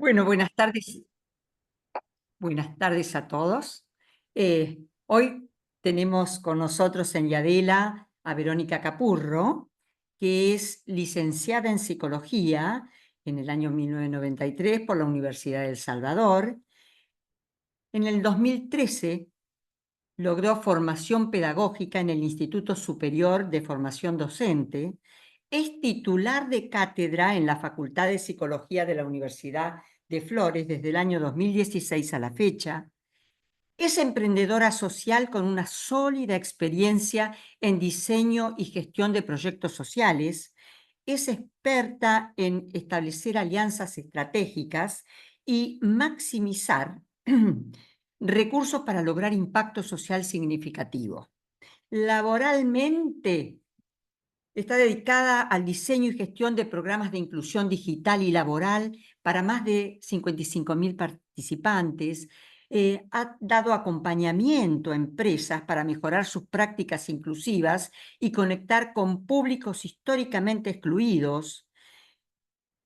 Bueno, buenas tardes a todos. Hoy tenemos con nosotros en Yadela a Verónica Capurro, que es licenciada en Psicología en el año 1993 por la Universidad de El Salvador. En el 2013 logró formación pedagógica en el Instituto Superior de Formación Docente. Es titular de cátedra en la Facultad de Psicología de la Universidad de Flores desde el año 2016 a la fecha. Es emprendedora social con una sólida experiencia en diseño y gestión de proyectos sociales. Es experta en establecer alianzas estratégicas y maximizar recursos para lograr impacto social significativo. Laboralmente, está dedicada al diseño y gestión de programas de inclusión digital y laboral para más de 55.000 participantes. Ha dado acompañamiento a empresas para mejorar sus prácticas inclusivas y conectar con públicos históricamente excluidos.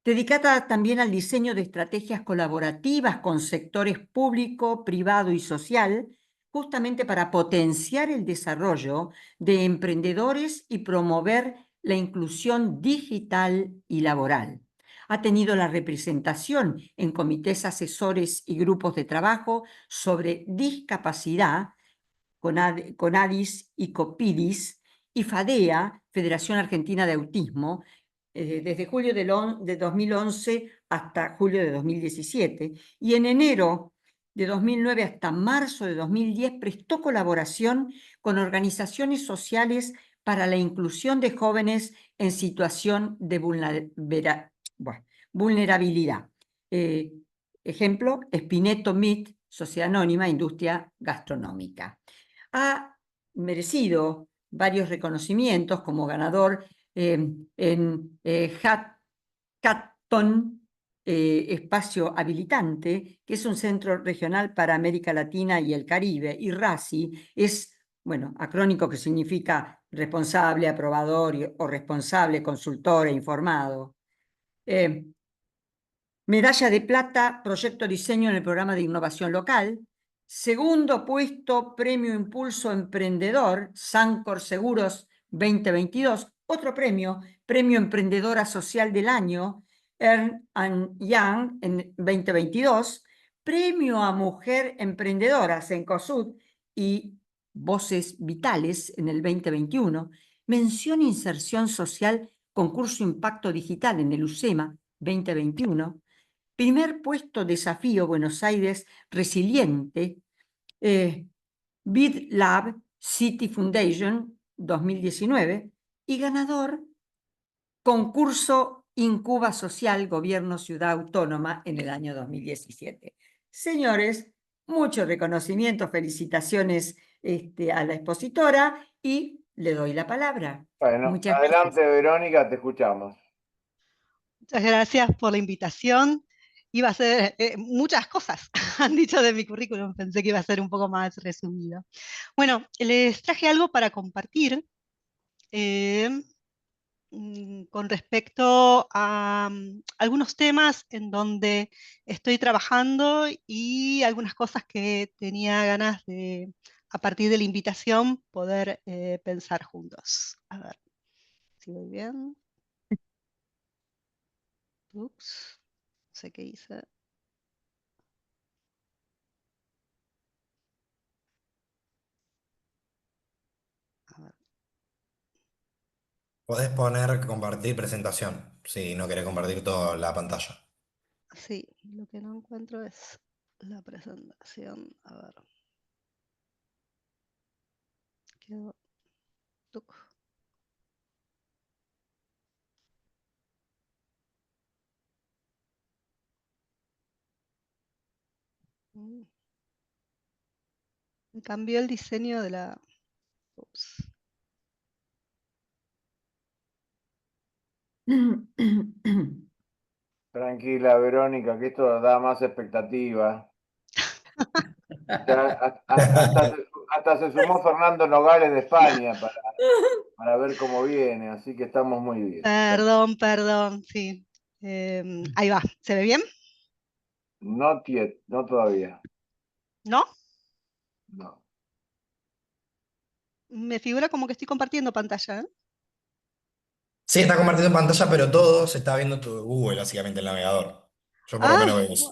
Dedicada también al diseño de estrategias colaborativas con sectores público, privado y social, justamente para potenciar el desarrollo de emprendedores y promover la inclusión digital y laboral. Ha tenido la representación en comités asesores y grupos de trabajo sobre discapacidad, CONADIS y COPIDIS, y FADEA, Federación Argentina de Autismo, desde julio de 2011 hasta julio de 2017, y en enero de 2009 hasta marzo de 2010 prestó colaboración con organizaciones sociales para la inclusión de jóvenes en situación de vulnerabilidad. Ejemplo, Spineto MIT, Sociedad Anónima, Industria Gastronómica. Ha merecido varios reconocimientos como ganador en Hackathon Espacio Habilitante, que es un centro regional para América Latina y el Caribe, y RACI es, bueno, acrónico que significa responsable, aprobador o responsable, consultor e informado. Medalla de plata, proyecto diseño en el programa de innovación local. Segundo puesto, premio Impulso Emprendedor, Sancor Seguros 2022. Otro premio, premio Emprendedora Social del Año, Ernst Young en 2022. Premio a Mujer Emprendedora, Cencosud y Voces Vitales en el 2021. Mención Inserción Social, concurso Impacto Digital en el UCEMA 2021. Primer puesto, desafío Buenos Aires Resiliente, BidLab City Foundation 2019, y ganador, concurso Incuba Social Gobierno Ciudad Autónoma en el año 2017. Señores, muchos reconocimientos, felicitaciones a la expositora y le doy la palabra. Bueno, Muchas adelante, gracias. Verónica, te escuchamos. Muchas gracias por la invitación. Iba a ser muchas cosas, han dicho de mi currículum, pensé que iba a ser un poco más resumido. Bueno, les traje algo para compartir con respecto a algunos temas en donde estoy trabajando y algunas cosas que tenía ganas de, a partir de la invitación, poder pensar juntos. A ver, si voy bien. Ups, no sé qué hice. A ver. Podés poner compartir presentación, si no querés compartir toda la pantalla. Sí, lo que no encuentro es la presentación. A ver. Quedó. Tuc. Mm. Me cambió el diseño de la. Ups. Tranquila, Verónica, que esto da más expectativa. Ya, hasta se sumó Fernando Nogales de España para ver cómo viene, así que estamos muy bien. Perdón, sí. Ahí va. ¿Se ve bien? No todavía. ¿No? No. Me figura como que estoy compartiendo pantalla, ¿eh? Sí, está compartiendo pantalla, pero todo se está viendo tu Google, básicamente, el navegador. Yo por lo Ah, menos veo eso.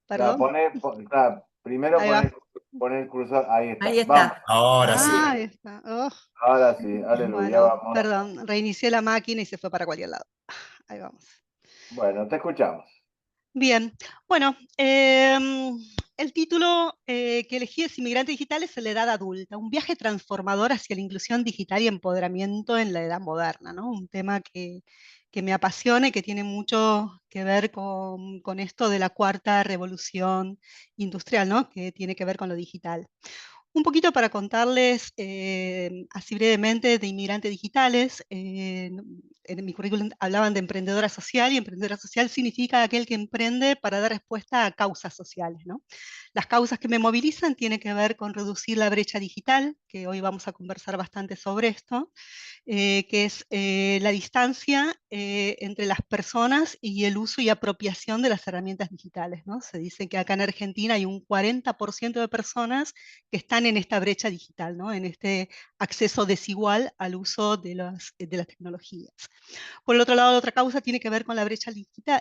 perdón. Primero Ahí va. poner el cursor, ahí Ahí está. Vamos, está. Ahora sí. Ah, ahí está. Oh, ahora sí, aleluya, bueno, vamos. perdón, reinicié la máquina y se fue para cualquier lado. Ahí vamos. Bueno, te escuchamos. Bien, bueno, el título que elegí es Inmigrantes Digitales en la Edad Adulta, un viaje transformador hacia la inclusión digital y empoderamiento en la edad moderna, ¿no? Un tema que me apasiona y que tiene mucho que ver con esto de la cuarta revolución industrial, ¿no? Que tiene que ver con lo digital. Un poquito para contarles así brevemente de inmigrantes digitales. En mi currículum hablaban de emprendedora social y emprendedora social significa aquel que emprende para dar respuesta a causas sociales, ¿no? Las causas que me movilizan tienen que ver con reducir la brecha digital, que hoy vamos a conversar bastante sobre esto, que es la distancia entre las personas y el uso y apropiación de las herramientas digitales, ¿no? Se dice que acá en Argentina hay un 40% de personas que están en esta brecha digital, ¿no? En este acceso desigual al uso de las tecnologías. Por el otro lado, la otra causa tiene que ver con la brecha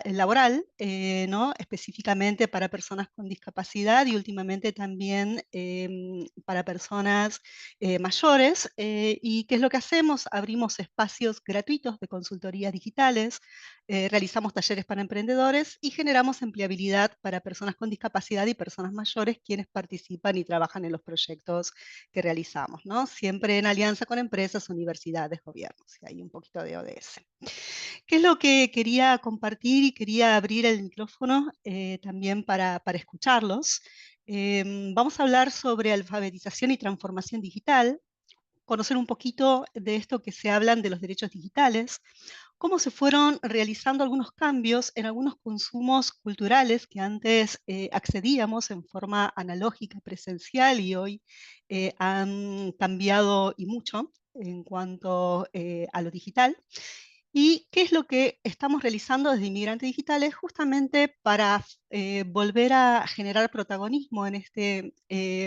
laboral, ¿no? Específicamente para personas con discapacidad y últimamente también para personas mayores. ¿Y qué es lo que hacemos? Abrimos espacios gratuitos de consultorías digitales, realizamos talleres para emprendedores y generamos empleabilidad para personas con discapacidad y personas mayores quienes participan y trabajan en los proyectos que realizamos, ¿no? Siempre en alianza con empresas, universidades, gobiernos, y hay un poquito de ODS. ¿Qué es lo que quería compartir? Y quería abrir el micrófono también para escucharlos. Vamos a hablar sobre alfabetización y transformación digital, conocer un poquito de esto que se hablan de los derechos digitales, cómo se fueron realizando algunos cambios en algunos consumos culturales que antes accedíamos en forma analógica, presencial, y hoy han cambiado y mucho en cuanto a lo digital. ¿Y qué es lo que estamos realizando desde Inmigrantes Digitales justamente para volver a generar protagonismo en este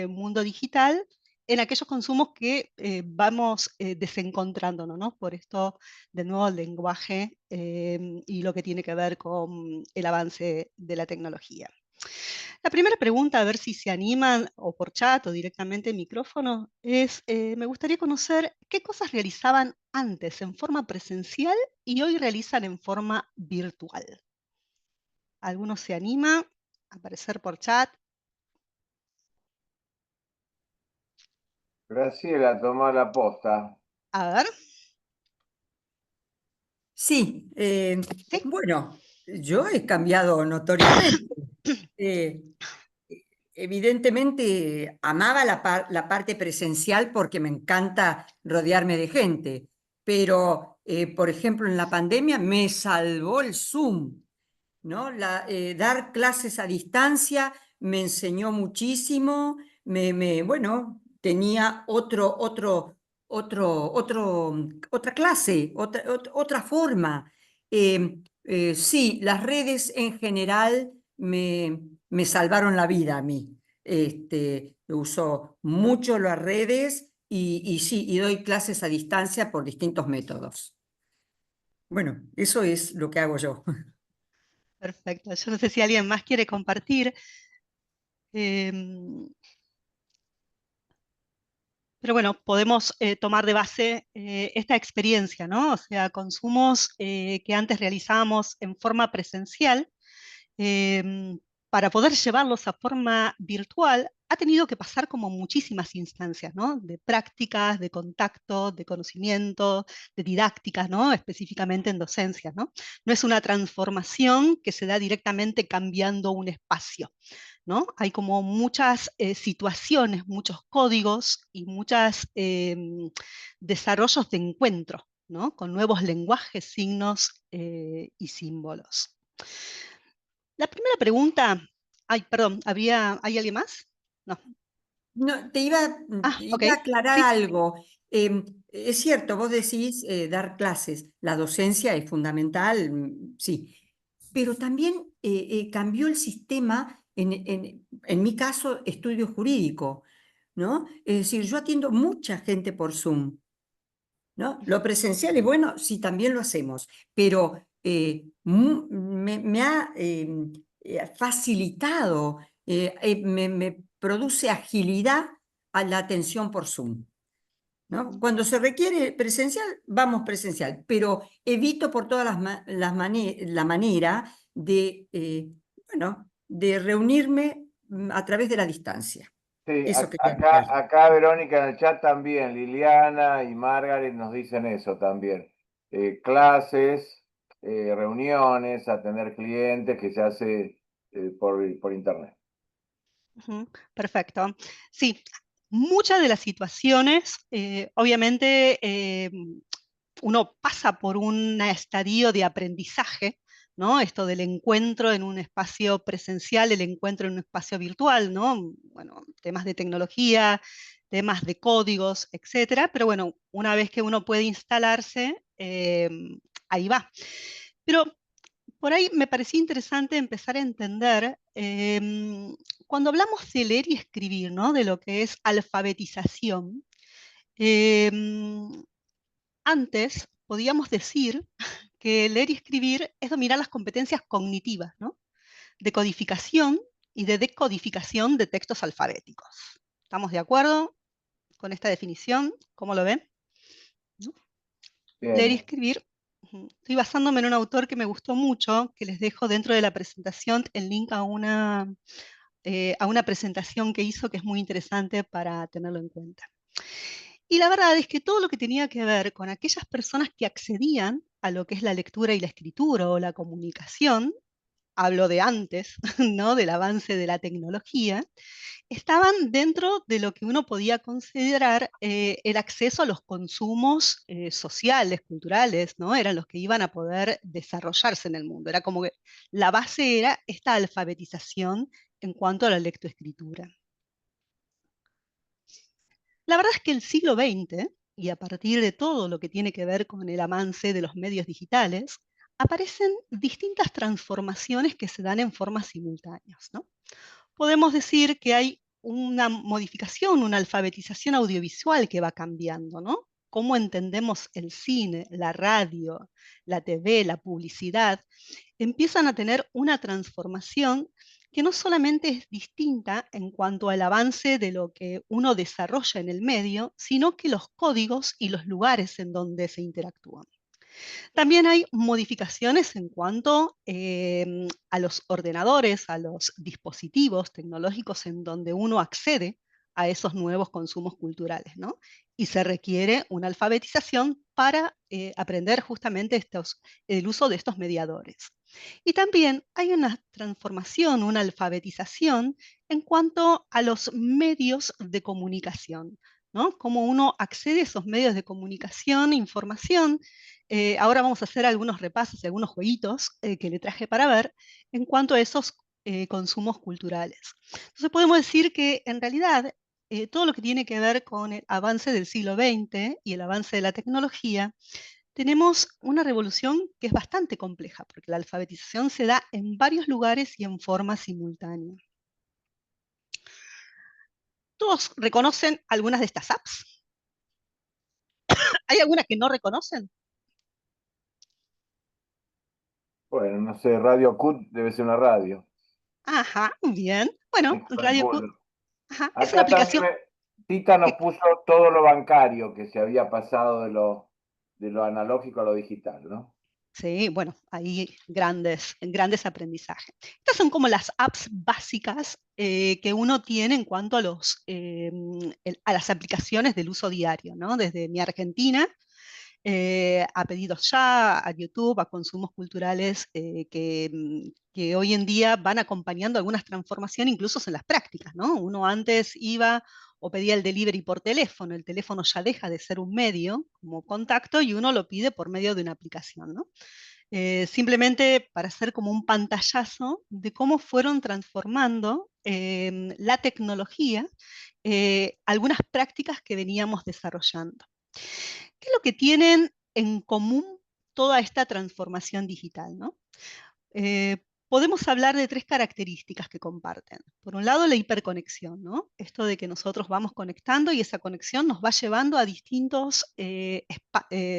mundo digital, en aquellos consumos que vamos desencontrándonos, ¿no? Por esto, de nuevo, el lenguaje y lo que tiene que ver con el avance de la tecnología? La primera pregunta, a ver si se animan o por chat o directamente en micrófono, es, me gustaría conocer qué cosas realizaban antes en forma presencial y hoy realizan en forma virtual. ¿Alguno se anima a aparecer por chat? Graciela, toma la posta. A ver, Sí, sí. bueno, yo he cambiado notoriamente. Eh, Evidentemente amaba la parte presencial porque me encanta rodearme de gente, pero por ejemplo en la pandemia me salvó el Zoom, ¿no? Dar clases a distancia me enseñó muchísimo, bueno, tenía otra clase, otra forma. Sí, las redes en general me salvaron la vida a mí. Uso mucho las redes y sí, y doy clases a distancia por distintos métodos. Bueno, eso es lo que hago yo. Perfecto. Yo no sé si alguien más quiere compartir. em, Pero bueno, podemos tomar de base esta experiencia, ¿no? O sea, consumos que antes realizábamos en forma presencial, em, para poder llevarlos a forma virtual, ha tenido que pasar como muchísimas instancias, ¿no? De prácticas, de contacto, de conocimiento, de didácticas, ¿no? Específicamente en docencias, ¿no? No es una transformación que se da directamente cambiando un espacio, ¿no? Hay como muchas situaciones, muchos códigos y muchos desarrollos de encuentro, ¿no? Con nuevos lenguajes, signos y símbolos. La primera pregunta, ay, perdón, ¿hay alguien más? No. No, Ah, te ok, iba a aclarar sí, algo. Es cierto, vos decís dar clases. La docencia es fundamental, sí. pero también cambió el sistema, en mi caso, estudio jurídico, ¿no? Es decir, yo atiendo mucha gente por Zoom, ¿no? Lo presencial es bueno, sí, también lo hacemos, pero me ha facilitado, me produce agilidad a la atención por Zoom, ¿no? Cuando se requiere presencial, vamos presencial, pero evito por todas la manera de, bueno, de reunirme a través de la distancia. Sí, Eso quería decir. acá Verónica en el chat también, Liliana y Margaret nos dicen eso también. Clases, reuniones, atender clientes que se hace por internet. Perfecto. Sí, muchas de las situaciones, obviamente, uno pasa por un estadio de aprendizaje, ¿no? Esto del encuentro en un espacio presencial, el encuentro en un espacio virtual, ¿no? Bueno, temas de tecnología, temas de códigos, etcétera. Pero bueno, una vez que uno puede instalarse, ahí va. Pero por ahí me parecía interesante empezar a entender, cuando hablamos de leer y escribir, ¿no? De lo que es alfabetización, em, antes podíamos decir que leer y escribir es dominar las competencias cognitivas, ¿no? De codificación y de decodificación de textos alfabéticos. ¿Estamos de acuerdo con esta definición? ¿Cómo lo ven? ¿No? Leer y Bien. escribir. Estoy basándome en un autor que me gustó mucho, que les dejo dentro de la presentación el link a una presentación que hizo que es muy interesante para tenerlo en cuenta. Y la verdad es que todo lo que tenía que ver con aquellas personas que accedían a lo que es la lectura y la escritura o la comunicación, hablo de antes, ¿no? Del avance de la tecnología, estaban dentro de lo que uno podía considerar el acceso a los consumos sociales, culturales, ¿no? Eran los que iban a poder desarrollarse en el mundo. Era como que la base era esta alfabetización en cuanto a la lectoescritura. La verdad es que el siglo XX, y a partir de todo lo que tiene que ver con el avance de los medios digitales, aparecen distintas transformaciones que se dan en formas simultáneas, ¿no? Podemos decir que hay una modificación, una alfabetización audiovisual que va cambiando, ¿no? Cómo entendemos el cine, la radio, la TV, la publicidad, empiezan a tener una transformación que no solamente es distinta en cuanto al avance de lo que uno desarrolla en el medio, sino que los códigos y los lugares en donde se interactúan. También hay modificaciones en cuanto a los ordenadores, a los dispositivos tecnológicos en donde uno accede a esos nuevos consumos culturales, ¿no? Y se requiere una alfabetización para aprender justamente el uso de estos mediadores. Y también hay una transformación, una alfabetización en cuanto a los medios de comunicación, ¿no? Cómo uno accede a esos medios de comunicación, información. Ahora vamos a hacer algunos repasos y algunos jueguitos que le traje para ver en cuanto a esos consumos culturales. Entonces podemos decir que en realidad todo lo que tiene que ver con el avance del siglo XX y el avance de la tecnología, tenemos una revolución que es bastante compleja, porque la alfabetización se da en varios lugares y en forma simultánea. ¿Todos reconocen algunas de estas apps? ¿Hay algunas que no reconocen? Bueno, no sé, Radio CUT debe ser una radio. Ajá, bien. Bueno, Radio Q, Calculo. ajá, es una Acá también aplicación Tita nos que, puso todo lo bancario que se había pasado de lo analógico a lo digital, ¿no? sí, bueno, hay grandes aprendizajes. Estas son como las apps básicas que uno tiene en cuanto a a las aplicaciones del uso diario, ¿no? Desde mi Argentina, a pedidos ya, a YouTube, a consumos culturales que hoy en día van acompañando algunas transformaciones incluso en las prácticas, ¿no? Uno antes iba o pedía el delivery por teléfono, el teléfono ya deja de ser un medio como contacto y uno lo pide por medio de una aplicación, ¿no? Simplemente para hacer como un pantallazo de cómo fueron transformando la tecnología algunas prácticas que veníamos desarrollando. ¿Qué es lo que tienen en común toda esta transformación digital, ¿no? podemos hablar de 3 características que comparten. Por un lado, la hiperconexión, ¿no? Esto de que nosotros vamos conectando y esa conexión nos va llevando a distintos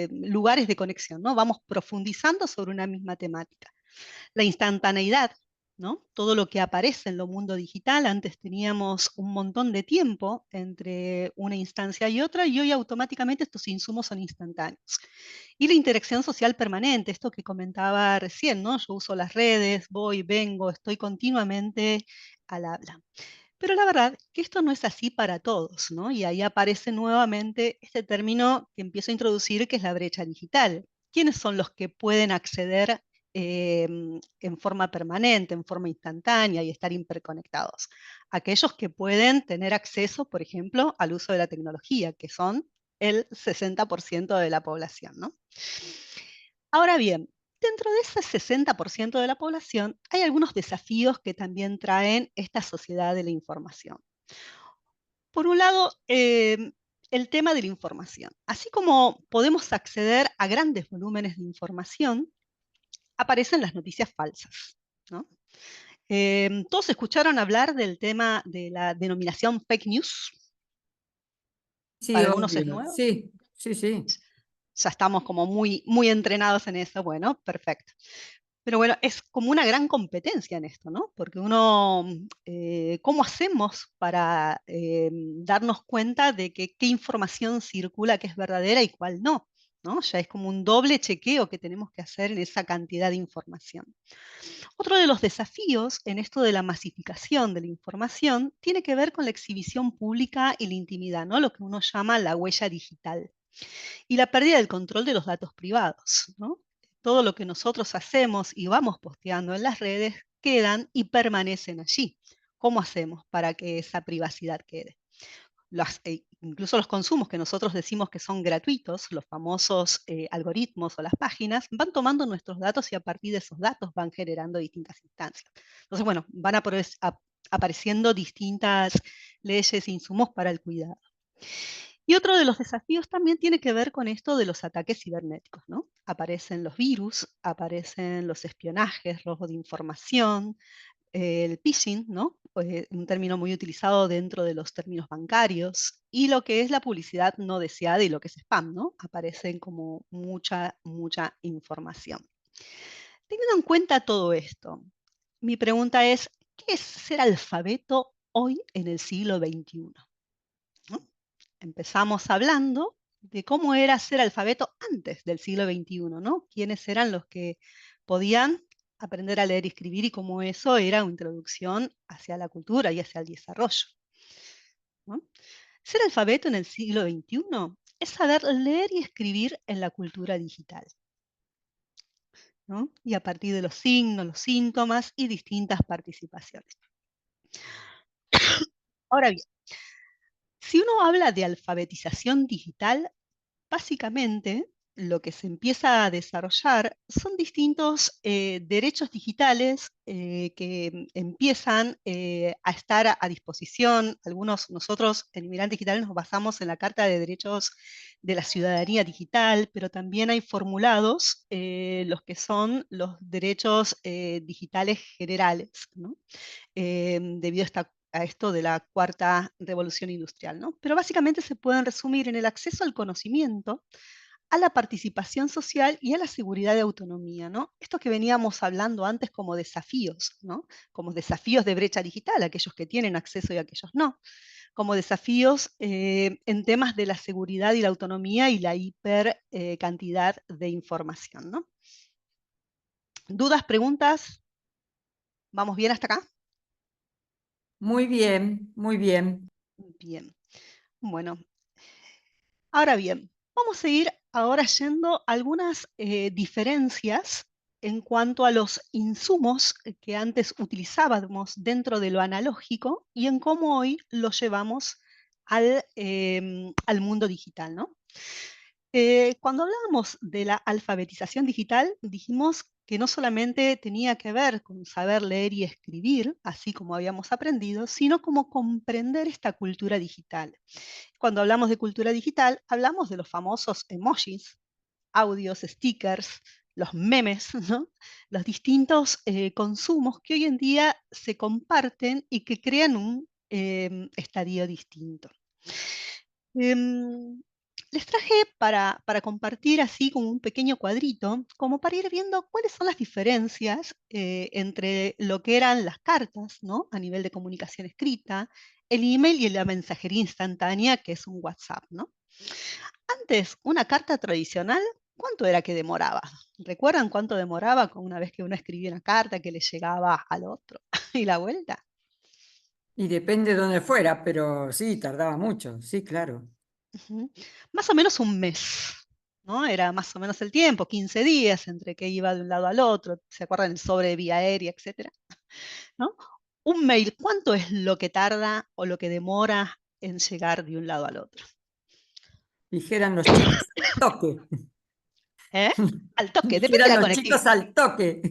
lugares de conexión, ¿no? Vamos profundizando sobre una misma temática. La instantaneidad, ¿no? Todo lo que aparece en lo mundo digital, antes teníamos un montón de tiempo entre una instancia y otra, y hoy automáticamente estos insumos son instantáneos. Y la interacción social permanente, esto que comentaba recién, ¿no? Yo uso las redes, voy, vengo, estoy continuamente al habla. Pero la verdad que esto no es así para todos, ¿no? Y ahí aparece nuevamente este término que empiezo a introducir, que es la brecha digital. ¿Quiénes son los que pueden acceder en forma permanente, en forma instantánea y estar hiperconectados? Aquellos que pueden tener acceso, por ejemplo, al uso de la tecnología, que son el 60% de la población, ¿no? Ahora bien, dentro de ese 60% de la población hay algunos desafíos que también traen esta sociedad de la información. Por un lado, el tema de la información. Así como podemos acceder a grandes volúmenes de información, aparecen las noticias falsas, ¿no? ¿Todos escucharon hablar del tema de la denominación fake news? Sí, Para algunos es obvio. nuevo. Sí, sí, sí. Ya estamos como muy, muy entrenados en eso. Bueno, perfecto. Pero bueno, es como una gran competencia en esto, ¿no? Porque uno, ¿cómo hacemos para darnos cuenta de que qué información circula que es verdadera y cuál no? ¿No? Ya es como un doble chequeo que tenemos que hacer en esa cantidad de información. Otro de los desafíos en esto de la masificación de la información tiene que ver con la exhibición pública y la intimidad, ¿no? Lo que uno llama la huella digital y la pérdida del control de los datos privados, ¿no? Todo lo que nosotros hacemos y vamos posteando en las redes quedan y permanecen allí. ¿Cómo hacemos para que esa privacidad quede? Incluso los consumos que nosotros decimos que son gratuitos, los famosos algoritmos o las páginas, van tomando nuestros datos y a partir de esos datos van generando distintas instancias. Entonces, bueno, van apareciendo distintas leyes e insumos para el cuidado. Y otro de los desafíos también tiene que ver con esto de los ataques cibernéticos, ¿no? Aparecen los virus, aparecen los espionajes, robo de información, el phishing, ¿no? Un término muy utilizado dentro de los términos bancarios, y lo que es la publicidad no deseada y lo que es spam, ¿no? Aparecen como mucha, mucha información. Teniendo en cuenta todo esto, mi pregunta es, ¿qué es ser alfabeto hoy en el siglo XXI? ¿No? Empezamos hablando de cómo era ser alfabeto antes del siglo XXI, ¿no? ¿Quiénes eran los que podían aprender a leer y escribir y cómo eso era una introducción hacia la cultura y hacia el desarrollo, ¿no? Ser alfabeto en el siglo XXI es saber leer y escribir en la cultura digital, ¿no? Y a partir de los signos, los síntomas y distintas participaciones. Ahora bien, si uno habla de alfabetización digital, básicamente, lo que se empieza a desarrollar son distintos derechos digitales que empiezan a estar a disposición. Nosotros en Inmigrante Digital nos basamos en la Carta de Derechos de la Ciudadanía Digital, pero también hay formulados los que son los derechos digitales generales, ¿no? Debido a esto de la cuarta revolución industrial, ¿no? Pero básicamente se pueden resumir en el acceso al conocimiento, a la participación social y a la seguridad de autonomía, ¿no? Esto que veníamos hablando antes como desafíos, ¿no? Como desafíos de brecha digital, aquellos que tienen acceso y aquellos no, como desafíos en temas de la seguridad y la autonomía y la hiper cantidad de información, ¿no? ¿Dudas, preguntas? ¿Vamos bien hasta acá? Muy bien, muy bien. Bien. Bueno, ahora bien, vamos a ir ahora yendo a algunas diferencias en cuanto a los insumos que antes utilizábamos dentro de lo analógico y en cómo hoy los llevamos al mundo digital, ¿no? Cuando hablábamos de la alfabetización digital, dijimos que no solamente tenía que ver con saber leer y escribir, así como habíamos aprendido, sino como comprender esta cultura digital. Cuando hablamos de cultura digital, hablamos de los famosos emojis, audios, stickers, los memes, ¿no? Los distintos consumos que hoy en día se comparten y que crean un estadio distinto. Em, Les traje para compartir así como un pequeño cuadrito, como para ir viendo cuáles son las diferencias entre lo que eran las cartas, ¿no? A nivel de comunicación escrita, el email y la mensajería instantánea, que es un WhatsApp, ¿no? Antes, una carta tradicional, ¿cuánto era que demoraba? ¿Recuerdan cuánto demoraba con una vez que uno escribía una carta que le llegaba al otro y la vuelta? Y depende de dónde fuera, pero sí, tardaba mucho, sí, claro. Ujú. Más o menos un mes, ¿no? Era más o menos el tiempo, 15 días entre que iba de un lado al otro, ¿se acuerdan? El sobre de vía aérea, etcétera, ¿no? Un mail, ¿cuánto es lo que tarda o lo que demora en llegar de un lado al otro? Dijeran los chicos al toque. ¿Eh? Al toque, depende de Dijeran la los conectividad. chicos al toque.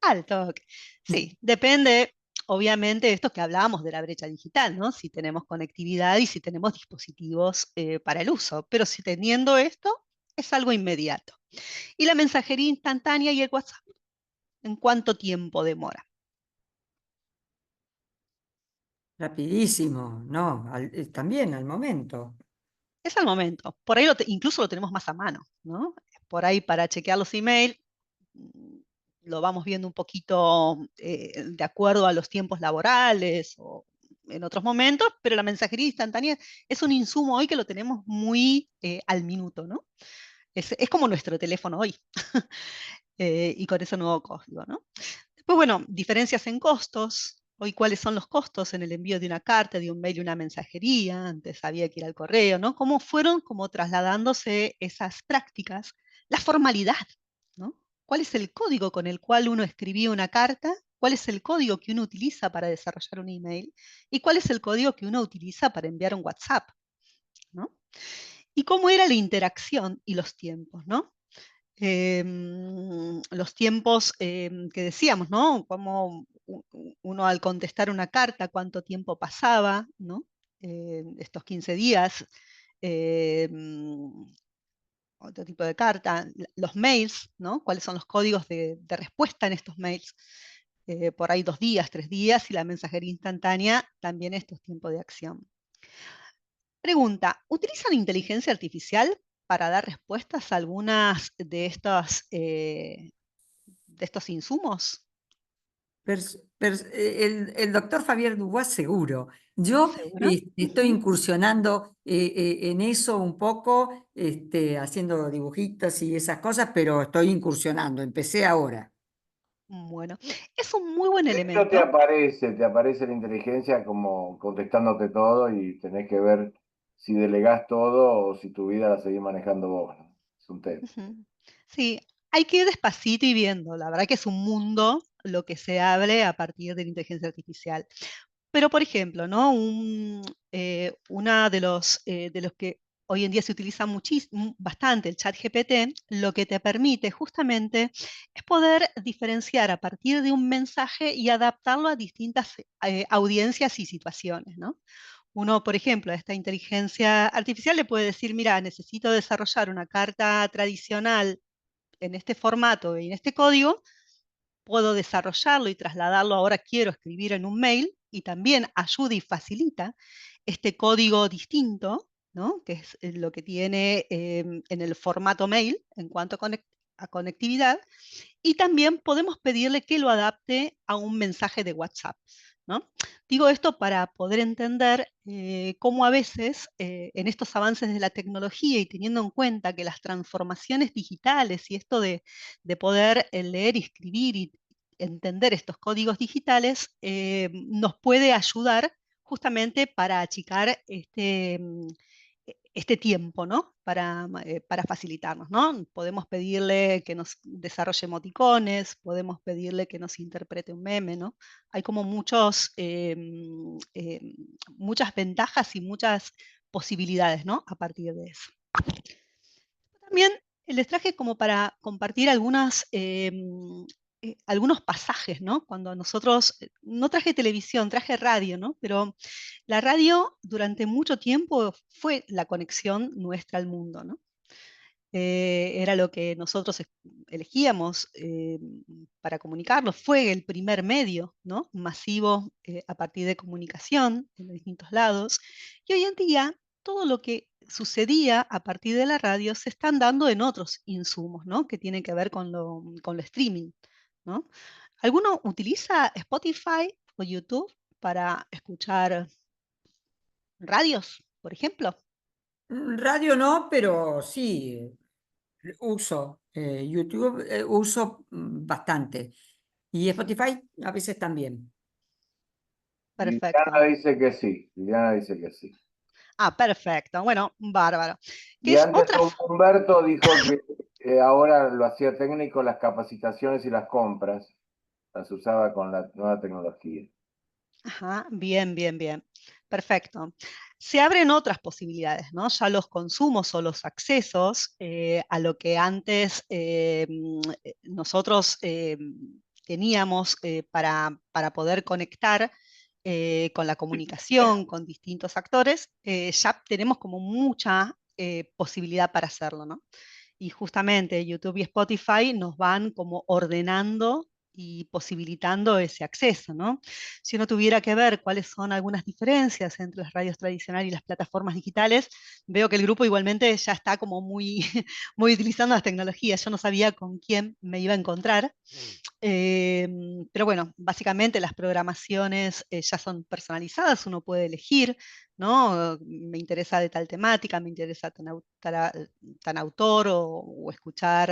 Al toque. Sí, depende, obviamente, de esto que hablábamos de la brecha digital, ¿no? Si tenemos conectividad y si tenemos dispositivos para el uso. Pero si teniendo esto, es algo inmediato. Y la mensajería instantánea y el WhatsApp, ¿en cuánto tiempo demora? Rapidísimo, no, también al momento. Es al momento. Por ahí incluso lo tenemos más a mano, ¿no? Por ahí para chequear los emails, mm, lo vamos viendo un poquito de acuerdo a los tiempos laborales o en otros momentos, pero la mensajería instantánea es un insumo hoy que lo tenemos muy al minuto, ¿no? Es como nuestro teléfono hoy, y con ese nuevo código, ¿no? Después, bueno, diferencias en costos. Hoy, ¿cuáles son los costos en el envío de una carta, de un mail y una mensajería? Antes había que ir al correo, ¿no? ¿Cómo fueron como trasladándose esas prácticas? La formalidad, ¿no? ¿Cuál es el código con el cual uno escribía una carta? ¿Cuál es el código que uno utiliza para desarrollar un email? ¿Y cuál es el código que uno utiliza para enviar un WhatsApp? ¿No? ¿Y cómo era la interacción y los tiempos, ¿no? Los tiempos que decíamos, ¿no? Cómo uno al contestar una carta, cuánto tiempo pasaba, ¿no? Estos 15 días, otro tipo de carta, los mails, ¿no? ¿Cuáles son los códigos de respuesta en estos mails? Por ahí 2 días, 3 días, y la mensajería instantánea también estos tiempos de acción. Pregunta, ¿utilizan inteligencia artificial para dar respuestas a algunas de estos insumos? El doctor Javier Dubois seguro. Yo ¿Seguro? estoy Ujú. incursionando en eso un poco, haciendo dibujitos y esas cosas, pero estoy incursionando, empecé ahora. Bueno, es un muy buen De hecho, elemento. te aparece la inteligencia como contestándote todo y tenés que ver si delegás todo o si tu vida la seguís manejando vos, ¿no? Es un tema. Ujú. Sí, hay que ir despacito y viendo. La verdad que es un mundo lo que se abre a partir de la inteligencia artificial. Pero, por ejemplo, ¿no? Una de los que hoy en día se utiliza muchísimo, bastante, el chat GPT, lo que te permite justamente es poder diferenciar a partir de un mensaje y adaptarlo a distintas audiencias y situaciones, ¿no? Uno, por ejemplo, a esta inteligencia artificial le puede decir, mira, necesito desarrollar una carta tradicional en este formato y en este código, puedo desarrollarlo y trasladarlo, ahora quiero escribir en un mail, y también ayuda y facilita este código distinto, ¿no? Que es lo que tiene en el formato mail en cuanto a conectividad, y también podemos pedirle que lo adapte a un mensaje de WhatsApp, ¿no? Digo esto para poder entender cómo a veces en estos avances de la tecnología y teniendo en cuenta que las transformaciones digitales y esto de poder leer y escribir y entender estos códigos digitales nos puede ayudar justamente para achicar este tiempo, ¿no? Para facilitarnos, ¿no? Podemos pedirle que nos desarrolle emoticones, podemos pedirle que nos interprete un meme, ¿no? Hay como muchas ventajas y muchas posibilidades, ¿no? A partir de eso. También les traje como para compartir algunos pasajes, ¿no? Cuando nosotros, no traje televisión, traje radio, ¿no? Pero la radio durante mucho tiempo fue la conexión nuestra al mundo, ¿no? era lo que nosotros elegíamos para comunicarnos, fue el primer medio, ¿no? Masivo a partir de comunicación en distintos lados, y hoy en día todo lo que sucedía a partir de la radio se están dando en otros insumos, ¿no? Que tienen que ver con lo streaming, ¿no? ¿Alguno utiliza Spotify o YouTube para escuchar radios, por ejemplo? Radio no, pero sí, uso YouTube, uso bastante. Y Spotify a veces también. Perfecto. Liliana dice que sí, Liliana dice que sí. Ah, perfecto. Bueno, bárbaro. ¿Qué Y es antes otra? Humberto dijo que ahora lo hacía técnico las capacitaciones y las compras, las usaba con la nueva tecnología. Ajá, bien, bien, bien. Perfecto. Se abren otras posibilidades, ¿no? Ya los consumos o los accesos a lo que antes nosotros teníamos para poder conectar con la comunicación, con distintos actores, ya tenemos como mucha posibilidad para hacerlo, ¿no? Y justamente YouTube y Spotify nos van como ordenando y posibilitando ese acceso, ¿no? Si uno tuviera que ver cuáles son algunas diferencias entre las radios tradicionales y las plataformas digitales, veo que el grupo igualmente ya está como muy, muy utilizando las tecnologías. Yo no sabía con quién me iba a encontrar, pero bueno, básicamente las programaciones ya son personalizadas, uno puede elegir, ¿no? Me interesa de tal temática, me interesa tan autor o escuchar,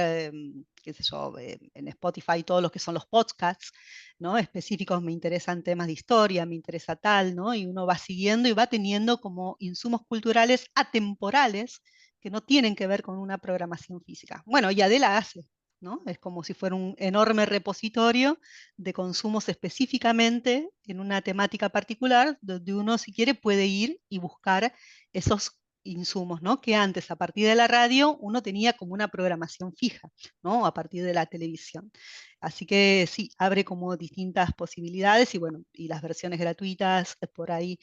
qué sé yo, en Spotify todos los que son los podcasts, ¿no? Específicos, me interesan temas de historia, me interesa tal, ¿no? Y uno va siguiendo y va teniendo como insumos culturales atemporales que no tienen que ver con una programación física. Bueno, y Adela hace, ¿no? Es como si fuera un enorme repositorio de consumos específicamente en una temática particular, donde uno, si quiere, puede ir y buscar esos insumos, ¿no? Que antes, a partir de la radio, uno tenía como una programación fija, ¿no? A partir de la televisión. Así que sí, abre como distintas posibilidades y bueno, y las versiones gratuitas por ahí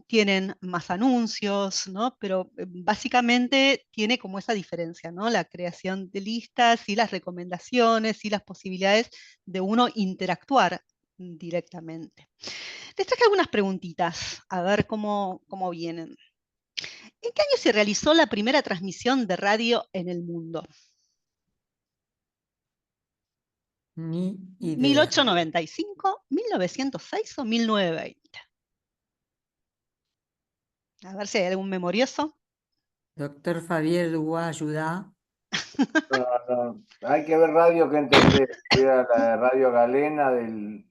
tienen más anuncios, ¿no? Pero básicamente tiene como esa diferencia, ¿no? La creación de listas y las recomendaciones y las posibilidades de uno interactuar directamente. Les traje algunas preguntitas, a ver cómo vienen. ¿En qué año se realizó la primera transmisión de radio en el mundo? Ni idea. ¿1895, 1906 o 1920? A ver si hay algún memorioso. Doctor Fabier Dubois, ayuda. No, no, hay que ver radio que entender. ¿Era la de Radio Galena de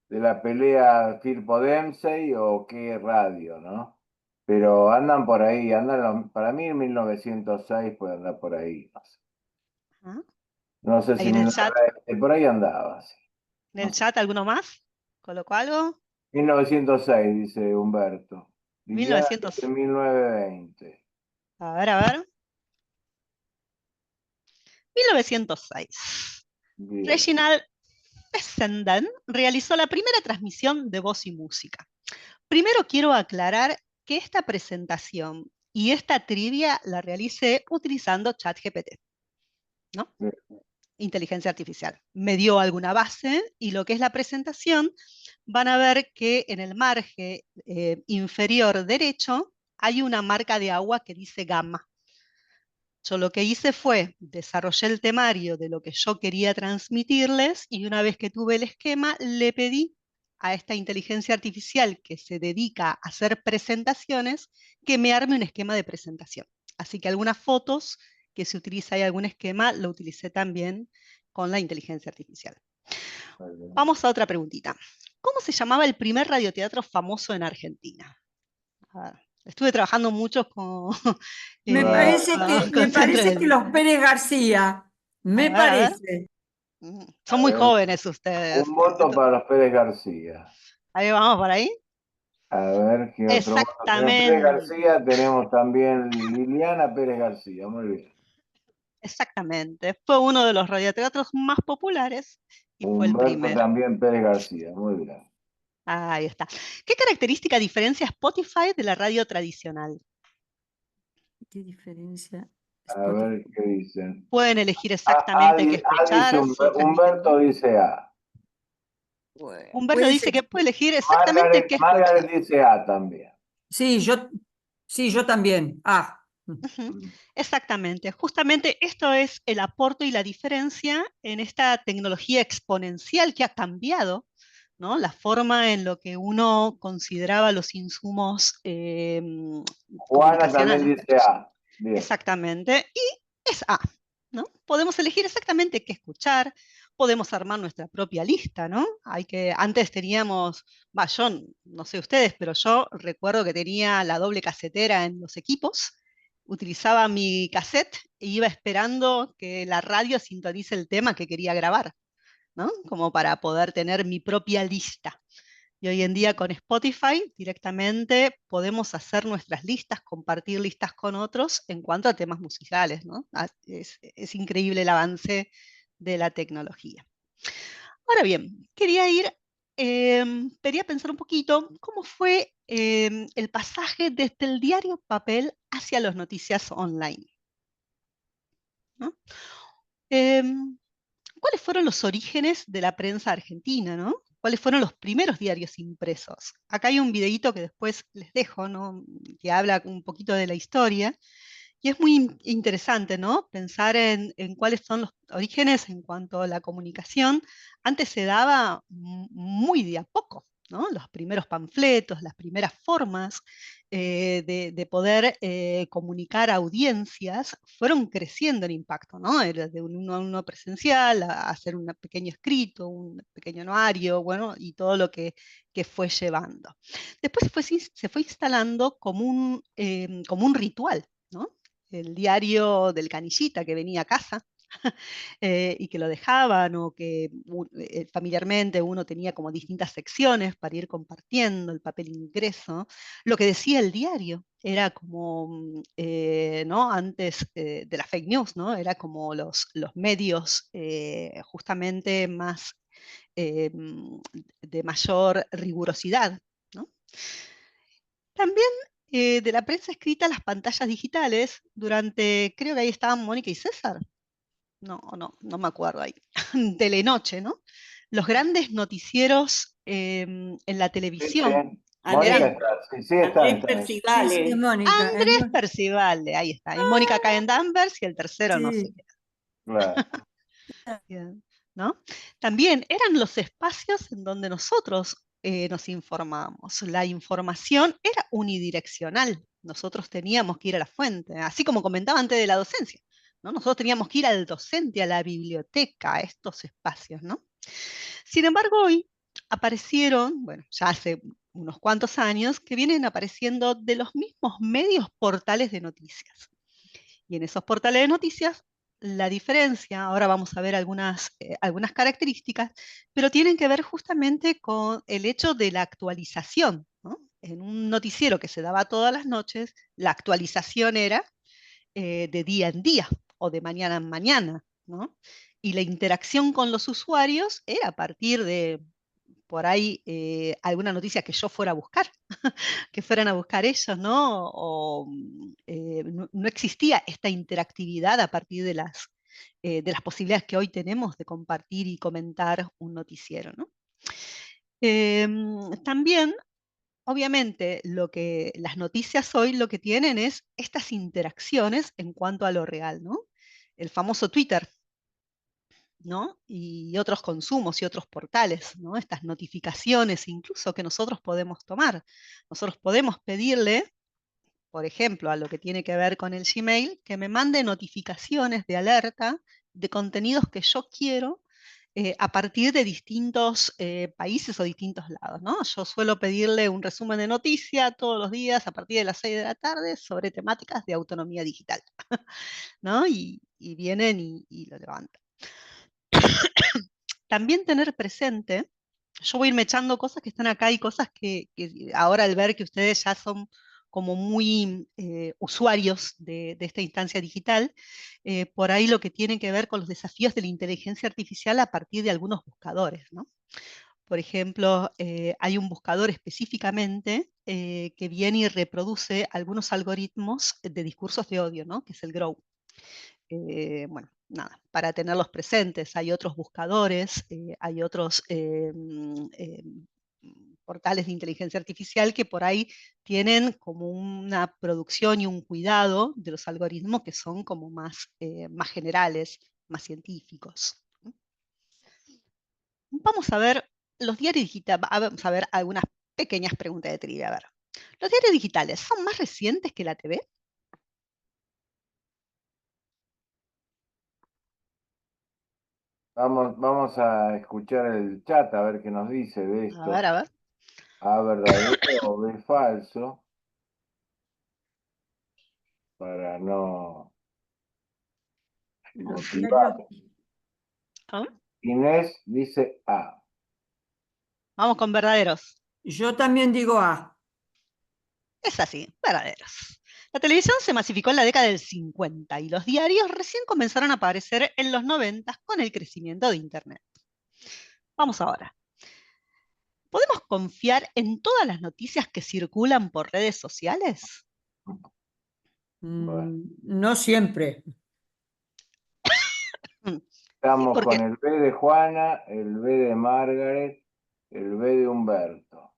la pelea Firpo Dempsey o qué radio, no? Pero andan por ahí, para mí en 1906 puede andar por ahí. ¿Ah? No sé Ahí si en el chat, por ahí andaba, sí. No sé. ¿alguno más? ¿Colocó algo? 1906, dice Humberto. Liliana 1900. dice 1920. A ver, a ver. 1906. Bien. Reginald Fessenden realizó la primera transmisión de voz y música. Primero quiero aclarar que esta presentación y esta trivia la realicé utilizando ChatGPT, ¿no? Bien. Inteligencia artificial. Me dio alguna base y lo que es la presentación, van a ver que en el margen inferior derecho hay una marca de agua que dice gamma. Yo lo que hice fue desarrollé el temario de lo que yo quería transmitirles y una vez que tuve el esquema, le pedí a esta inteligencia artificial que se dedica a hacer presentaciones que me arme un esquema de presentación. Así que algunas fotos que se utiliza y algún esquema lo utilicé también con la inteligencia artificial. Vamos a otra preguntita. ¿Cómo se llamaba el primer radioteatro famoso en Argentina? A ver, estuve trabajando mucho con, Me Ah, parece con me Centro parece del que Día. los Pérez García, A me ver, a ver. parece. Son a muy ver, jóvenes ustedes. un voto para los Pérez García. Ahí vamos por ahí. A ver qué otro voto. Tenemos Pérez Exactamente, García, tenemos también Liliana Pérez García. Muy bien. exactamente. Fue uno de los radioteatros más populares y fue el Humberto primero. también Pérez García. Muy bien. Ahí está. ¿Qué característica diferencia Spotify de la radio tradicional? ¿Qué diferencia? A ver qué dicen. Pueden elegir exactamente qué escuchar. Humberto dice A. Bueno, Humberto puede dice ser. que puede elegir exactamente qué escuchar. Margaret dice A también. Sí, yo también. Ujú, exactamente. Justamente esto es el aporte y la diferencia en esta tecnología exponencial que ha cambiado, ¿no? La forma en lo que uno consideraba los insumos Juana también comunicacionales. dice A. Bien. Exactamente. Y es A, ¿no? Podemos elegir exactamente qué escuchar, podemos armar nuestra propia lista, ¿no? Antes teníamos, yo no sé ustedes, pero yo recuerdo que tenía la doble casetera en los equipos, utilizaba mi cassette e iba esperando que la radio sintonice el tema que quería grabar, ¿no? Como para poder tener mi propia lista. Y hoy en día con Spotify directamente podemos hacer nuestras listas, compartir listas con otros en cuanto a temas musicales, ¿no? Es increíble el avance de la tecnología. Ahora bien, quería pensar un poquito cómo fue el pasaje desde el diario papel hacia las noticias online, ¿no? Em, ¿Cuáles fueron los orígenes de la prensa argentina, ¿no? ¿Cuáles fueron los primeros diarios impresos? Acá hay un videíto que después les dejo, ¿no? Que habla un poquito de la historia. Y es muy interesante, ¿no? Pensar en cuáles son los orígenes en cuanto a la comunicación. Antes se daba muy de a poco, ¿no? Los primeros panfletos, las primeras formas de poder comunicar a audiencias fueron creciendo en impacto, ¿no? Era de uno a uno presencial, a hacer un pequeño escrito, un pequeño anuario, bueno, y todo lo que fue llevando. Después se fue instalando como un ritual, ¿no? El diario del canillita que venía a casa y que lo dejaban, o que familiarmente uno tenía como distintas secciones para ir compartiendo el papel impreso. Lo que decía el diario era como, ¿no? Antes de la fake news, ¿no? Era como los medios justamente más de mayor rigurosidad, ¿no? También de la prensa escrita a las pantallas digitales, creo que ahí estaban Mónica y César, no me acuerdo ahí, Telenoche, ¿no? Los grandes noticieros en la Sí, televisión sí. Mónica eran está. Sí, están. Andrés Sí, Percivale. Mónica. Andrés Percivale, ahí está, y Mónica Caen Danvers, y el tercero no sé Sí. qué, Claro. ¿no? También eran los espacios en donde nosotros nos informábamos. La información era unidireccional. Nosotros teníamos que ir a la fuente, así como comentaba antes de la docencia, ¿no? Nosotros teníamos que ir al docente, a la biblioteca, a estos espacios, ¿no? Sin embargo, hoy aparecieron, bueno, ya hace unos cuantos años, que vienen apareciendo de los mismos medios portales de noticias. Y en esos portales de noticias, la diferencia, ahora vamos a ver algunas características, pero tienen que ver justamente con el hecho de la actualización, ¿no? En un noticiero que se daba todas las noches, la actualización era de día en día o de mañana en mañana, ¿no? Y la interacción con los usuarios era a partir de, por ahí, alguna noticia que yo fuera a buscar, que fueran a buscar ellos, ¿no? No existía esta interactividad a partir de las posibilidades que hoy tenemos de compartir y comentar un noticiero, ¿no? También, obviamente, las noticias hoy lo que tienen es estas interacciones en cuanto a lo real, ¿no? El famoso Twitter, ¿no? Y otros consumos y otros portales, ¿no? Estas notificaciones incluso que nosotros podemos tomar. Nosotros podemos pedirle, por ejemplo, a lo que tiene que ver con el Gmail, que me mande notificaciones de alerta de contenidos que yo quiero a partir de distintos países o distintos lados, ¿no? Yo suelo pedirle un resumen de noticia todos los días a partir de las 6 de la tarde sobre temáticas de autonomía digital, ¿no? Y vienen y lo levantan. También tener presente, yo voy a irme echando cosas que están acá y cosas que ahora al ver que ustedes ya son como muy usuarios de esta instancia digital, por ahí lo que tiene que ver con los desafíos de la inteligencia artificial a partir de algunos buscadores, ¿no? Por ejemplo, hay un buscador específicamente que viene y reproduce algunos algoritmos de discursos de odio, ¿no? Que es el Grow. Bueno, nada, para tenerlos presentes. Hay otros buscadores, hay otros portales de inteligencia artificial que por ahí tienen como una producción y un cuidado de los algoritmos que son como más, más generales, más científicos. Vamos a ver los diarios digitales, vamos a ver algunas pequeñas preguntas de trivia. A ver, ¿los diarios digitales son más recientes que la TV? Vamos a escuchar el chat a ver qué nos dice de A ver, esto. a ver. A verdadero o B falso, para no Los motivar. diarios- ¿Ah? Inés dice A. Vamos con verdaderos. Yo también digo A. Es así, verdaderos. La televisión se masificó en la década del 50 y los diarios recién comenzaron a aparecer en los 90 con el crecimiento de Internet. Vamos ahora. ¿Podemos confiar en todas las noticias que circulan por redes sociales? Bueno, No siempre. Sí, estamos con porque el B de Juana, el B de Margaret, el B de Humberto.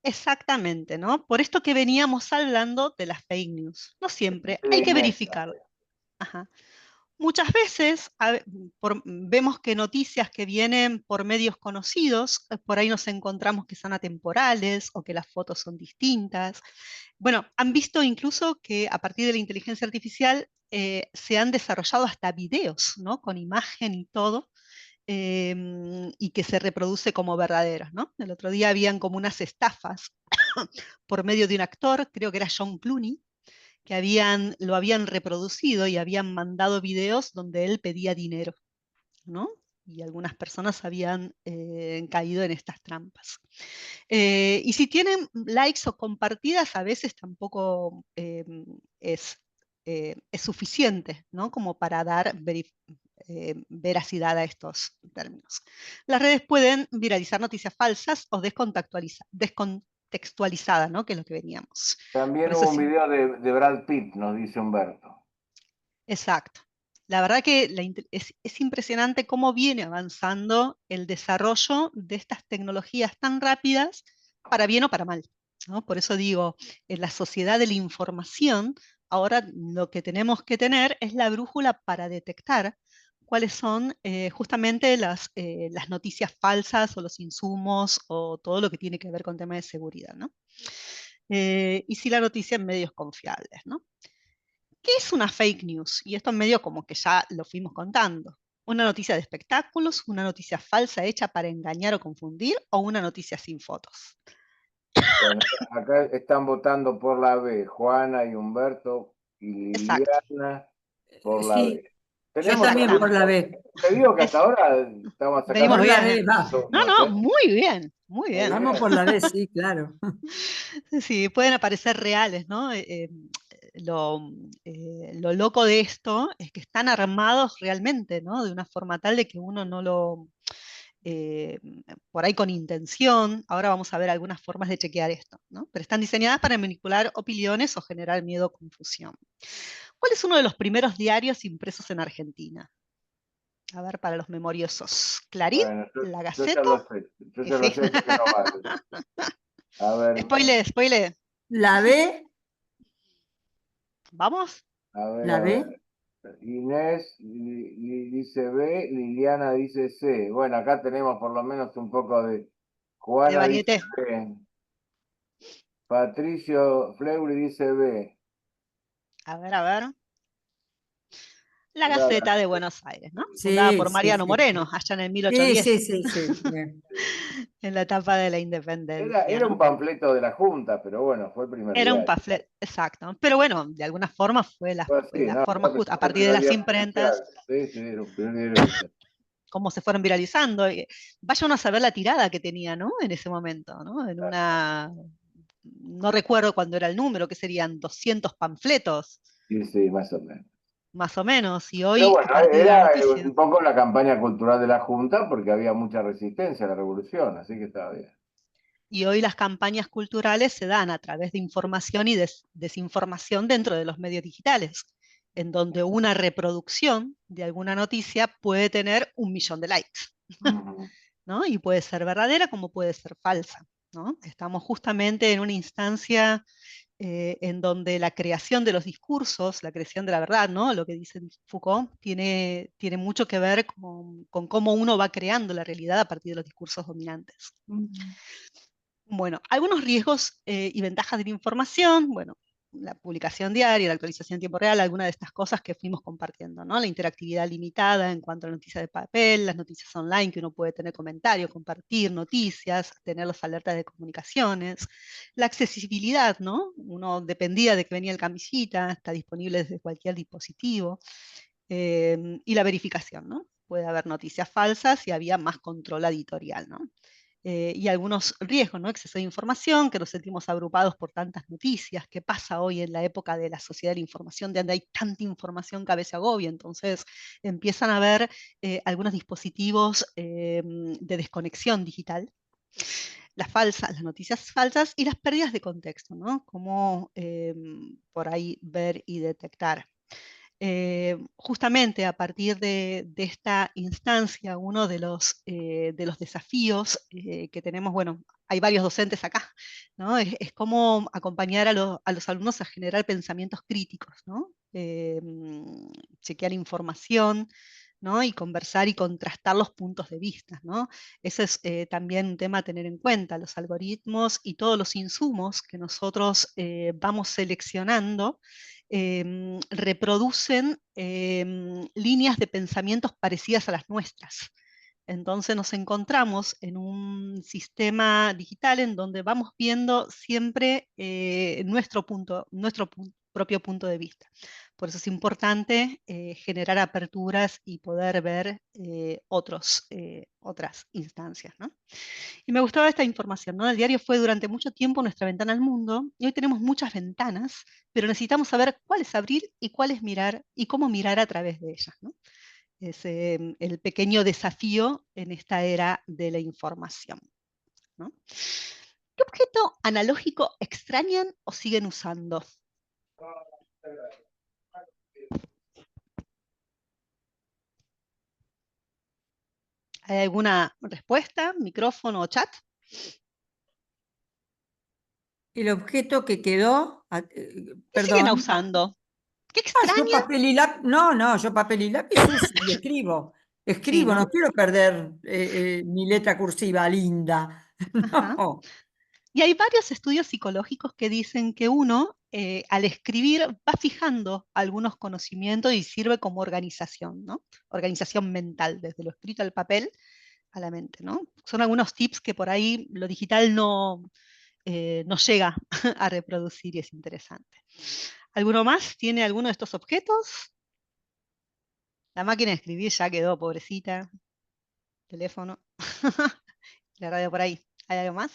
exactamente, ¿no? Por esto que veníamos hablando de las fake news. No siempre, B de hay que Inés verificar. también. Ajá. Muchas veces vemos que noticias que vienen por medios conocidos, por ahí nos encontramos que son atemporales o que las fotos son distintas. Bueno, han visto incluso que a partir de la inteligencia artificial se han desarrollado hasta videos, ¿no? Con imagen y todo, y que se reproduce como verdaderos, ¿no? El otro día habían como unas estafas por medio de un actor, creo que era John Clooney, que lo habían reproducido y habían mandado videos donde él pedía dinero, ¿no? Y algunas personas habían caído en estas trampas. Y si tienen likes o compartidas, a veces tampoco es suficiente, ¿no? Como para dar veracidad a estos términos. Las redes pueden viralizar noticias falsas o descontextualizadas, ¿no? Que es lo que veníamos. Por También eso hubo un sí. video de Brad Pitt, nos dice Humberto. Exacto. La verdad que es impresionante cómo viene avanzando el desarrollo de estas tecnologías tan rápidas, para bien o para mal, ¿no? Por eso digo, en la sociedad de la información, ahora lo que tenemos que tener es la brújula para detectar cuáles son justamente las noticias falsas o los insumos o todo lo que tiene que ver con temas de seguridad, ¿no? Y si la noticia en medios confiables, ¿no? ¿Qué es una fake news? Y esto en medio como que ya lo fuimos contando. Una noticia de espectáculos, una noticia falsa hecha para engañar o confundir, o una noticia sin fotos. Bueno, acá están votando por la B, Juana y Humberto y Exacto. Liliana por la Sí, B. yo Tenemos también por algunos. la B. Te digo que hasta Es, ahora estamos sacando venimos Por la bien, B, ¿eh? va. No, turnos, no, ¿eh? muy bien, muy Muy bien. Vamos bien. por la B, sí, claro. Sí, pueden aparecer reales, ¿no? Lo loco de esto es que están armados realmente, ¿no? De una forma tal de que uno no lo, eh, por ahí con intención, ahora vamos a ver algunas formas de chequear esto, ¿no? Pero están diseñadas para manipular opiniones o generar miedo o confusión. ¿Cuál es uno de los primeros diarios impresos en Argentina? A ver, para los memoriosos. ¿Clarín? Bueno, ¿La yo ya Gaceta? lo sé. Yo ya lo Sí. sé, sé que no vale. A ver, Spoiler, spoiler. La B, ¿Vamos? a ver, la a B. ver. Inés dice B, Liliana dice C. Bueno, acá tenemos por lo menos un poco de. De Juana dice varieté. B. Patricio Fleury dice B. A ver, a ver. La Era, Gaceta de Buenos Aires, ¿no? Fundada Sí, por sí, Mariano sí. Moreno, allá en el Sí, sí, 1810, sí, sí. Bien. en la etapa de la independencia, era un ¿no? panfleto de la Junta, pero bueno, fue el primer Era un diario. panfleto, exacto. Pero bueno, de alguna forma fue la, Fue fue así, la no, forma justa, a fue el partir de primer las diario oficial. imprentas, Sí, sí, era un primer diario oficial. cómo se fueron viralizando. Vaya uno a saber la tirada que tenía, ¿no? En ese momento, ¿no? No recuerdo cuándo era el número, que serían 200 panfletos, Sí, sí, más o menos. más o menos. Y Pero hoy, a bueno, partir de la era noticia. un poco la campaña cultural de la Junta porque había mucha resistencia a la revolución, así que estaba bien. Y hoy las campañas culturales se dan a través de información y desinformación dentro de los medios digitales. en donde una reproducción de alguna noticia puede tener 1.000.000 de likes, ¿no? Y puede ser verdadera como puede ser falsa, ¿no? Estamos justamente en una instancia en donde la creación de los discursos, la creación de la verdad, ¿no? Lo que dice Foucault, tiene mucho que ver con cómo uno va creando la realidad a partir de los discursos dominantes. Bueno, algunos riesgos y ventajas de la información, bueno, la publicación diaria, la actualización en tiempo real, algunas de estas cosas que fuimos compartiendo, ¿no? La interactividad limitada en cuanto a noticias de papel, las noticias online, que uno puede tener comentarios, compartir noticias, tener las alertas de comunicaciones, la accesibilidad, ¿no? Uno dependía de que venía el camisita, está disponible desde cualquier dispositivo, y la verificación, ¿no? Puede haber noticias falsas y había más control editorial, ¿no? Y algunos riesgos, ¿no? Exceso de información, que nos sentimos agrupados por tantas noticias. ¿Qué pasa hoy en la época de la sociedad de la información, de donde hay tanta información que a veces agobia? Entonces empiezan a haber algunos dispositivos de desconexión digital, las noticias falsas y las pérdidas de contexto, ¿no? Cómo por ahí ver y detectar. Justamente a partir de esta instancia, uno de los desafíos que tenemos, bueno, hay varios docentes acá, ¿no? Es cómo acompañar a los alumnos a generar pensamientos críticos, ¿no? Chequear información, ¿no? Y conversar y contrastar los puntos de vista, ¿no? Ese es también un tema a tener en cuenta, los algoritmos y todos los insumos que nosotros vamos seleccionando reproducen líneas de pensamientos parecidas a las nuestras. Entonces nos encontramos en un sistema digital en donde vamos viendo siempre nuestro propio punto de vista. Por eso es importante generar aperturas y poder ver otras instancias, ¿no? Y me gustaba esta información, ¿no? El diario fue durante mucho tiempo nuestra ventana al mundo, y hoy tenemos muchas ventanas, pero necesitamos saber cuáles abrir y cuáles mirar y cómo mirar a través de ellas, ¿no? Es el pequeño desafío en esta era de la información, ¿no? ¿Qué objeto analógico extrañan o siguen usando? ¿Hay alguna respuesta? ¿Micrófono o chat? El objeto que quedó, ¿Qué siguen perdón. usando? ¿Qué Yo extrañan? papel y lápiz, no, yo papel y lápiz uso y escribo. Sí, Escribo, ¿no? no quiero perder mi letra cursiva linda. Ajá. No. Y hay varios estudios psicológicos que dicen que uno, al escribir, va fijando algunos conocimientos y sirve como organización, ¿no? Organización mental, desde lo escrito al papel a la mente, ¿no? Son algunos tips que por ahí lo digital no llega a reproducir y es interesante. ¿Alguno más tiene alguno de estos objetos? La máquina de escribir ya quedó, pobrecita. Teléfono. La radio por ahí. ¿Hay algo más?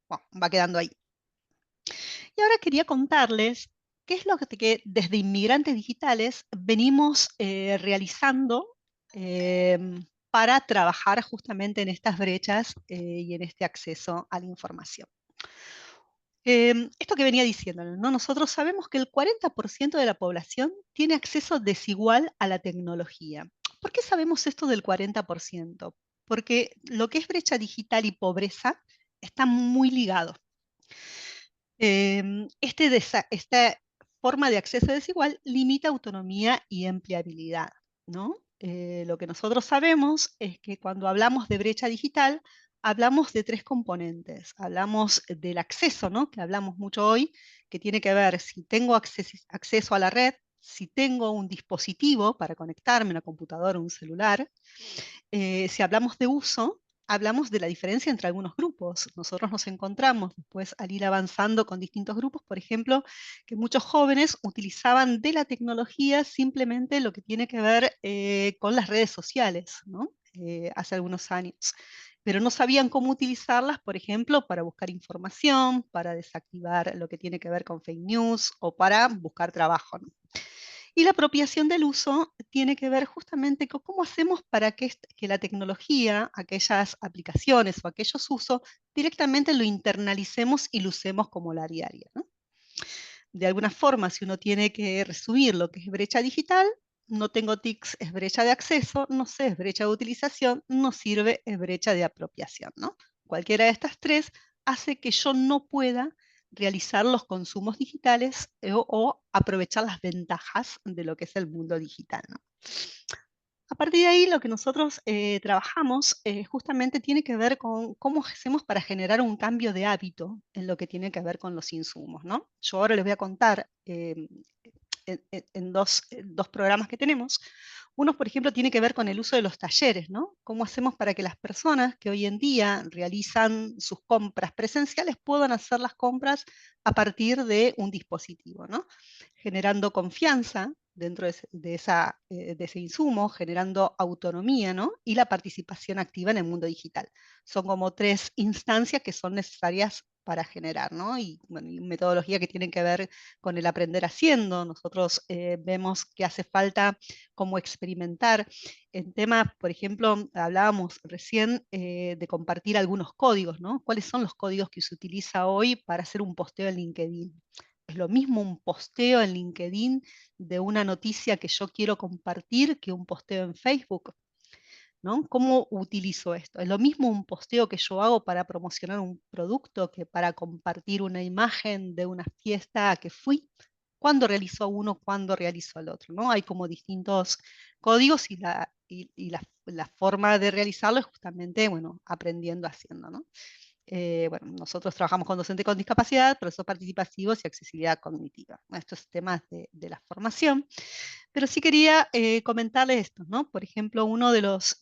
Bueno, va quedando ahí. Y ahora quería contarles qué es lo que desde Inmigrantes Digitales venimos realizando para trabajar justamente en estas brechas y en este acceso a la información. Esto que venía diciendo, ¿no? Nosotros sabemos que el 40% de la población tiene acceso desigual a la tecnología. ¿Por qué sabemos esto del 40%? Porque lo que es brecha digital y pobreza está muy ligado. Esta forma de acceso desigual limita autonomía y empleabilidad, ¿no? Lo que nosotros sabemos es que cuando hablamos de brecha digital, hablamos de tres componentes. Hablamos del acceso, ¿no? Que hablamos mucho hoy, que tiene que ver si tengo acceso a la red, si tengo un dispositivo para conectarme, una computadora o un celular. Si hablamos de uso, hablamos de la diferencia entre algunos grupos. Nosotros nos encontramos después al ir avanzando con distintos grupos, por ejemplo, que muchos jóvenes utilizaban de la tecnología simplemente lo que tiene que ver con las redes sociales, ¿no? Hace algunos años. Pero no sabían cómo utilizarlas, por ejemplo, para buscar información, para desactivar lo que tiene que ver con fake news o para buscar trabajo, ¿no? Y la apropiación del uso tiene que ver justamente con cómo hacemos para que la tecnología, aquellas aplicaciones o aquellos usos, directamente lo internalicemos y lo usemos como la diaria, ¿no? de alguna forma, si uno tiene que resumir lo que es brecha digital, no tengo TICs, es brecha de acceso, no sé, es brecha de utilización, no sirve, es brecha de apropiación, ¿no? Cualquiera de estas tres hace que yo no pueda realizar los consumos digitales o aprovechar las ventajas de lo que es el mundo digital, ¿no? A partir de ahí, lo que nosotros trabajamos justamente tiene que ver con cómo hacemos para generar un cambio de hábito en lo que tiene que ver con los insumos, ¿no? Yo ahora les voy a contar en dos programas que tenemos. Uno, por ejemplo, tiene que ver con el uso de los talleres, ¿no? ¿Cómo hacemos para que las personas que hoy en día realizan sus compras presenciales puedan hacer las compras a partir de un dispositivo, ¿no? Generando confianza dentro de ese insumo, generando autonomía, ¿no? Y la participación activa en el mundo digital. Son como tres instancias que son necesarias para generar, ¿no? Y, bueno, y metodología que tienen que ver con el aprender haciendo. Nosotros vemos que hace falta como experimentar en temas, por ejemplo, hablábamos recién de compartir algunos códigos, ¿no? ¿Cuáles son los códigos que se utiliza hoy para hacer un posteo en LinkedIn? Es lo mismo un posteo en LinkedIn de una noticia que yo quiero compartir que un posteo en Facebook, ¿no? ¿Cómo utilizo esto? Es lo mismo un posteo que yo hago para promocionar un producto que para compartir una imagen de una fiesta que fui. ¿Cuándo realizó uno? ¿Cuándo realizó el otro? ¿No? Hay como distintos códigos y la forma de realizarlo es justamente, bueno, aprendiendo haciendo, ¿no? Bueno, nosotros trabajamos con docentes con discapacidad, procesos participativos y accesibilidad cognitiva. Estos temas de la formación. Pero sí quería comentarles esto, ¿no? Por ejemplo, uno de los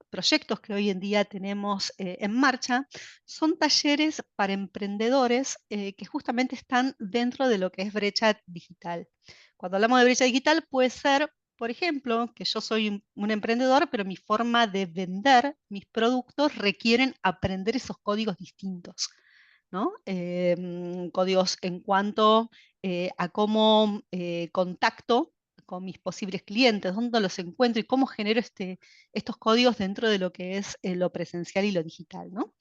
proyectos que hoy en día tenemos en marcha son talleres para emprendedores que justamente están dentro de lo que es brecha digital. Cuando hablamos de brecha digital puede ser, por ejemplo, que yo soy un emprendedor, pero mi forma de vender mis productos requieren aprender esos códigos distintos, ¿no? Códigos en cuanto a cómo contacto con mis posibles clientes, dónde los encuentro y cómo genero estos códigos dentro de lo que es lo presencial y lo digital, ¿no?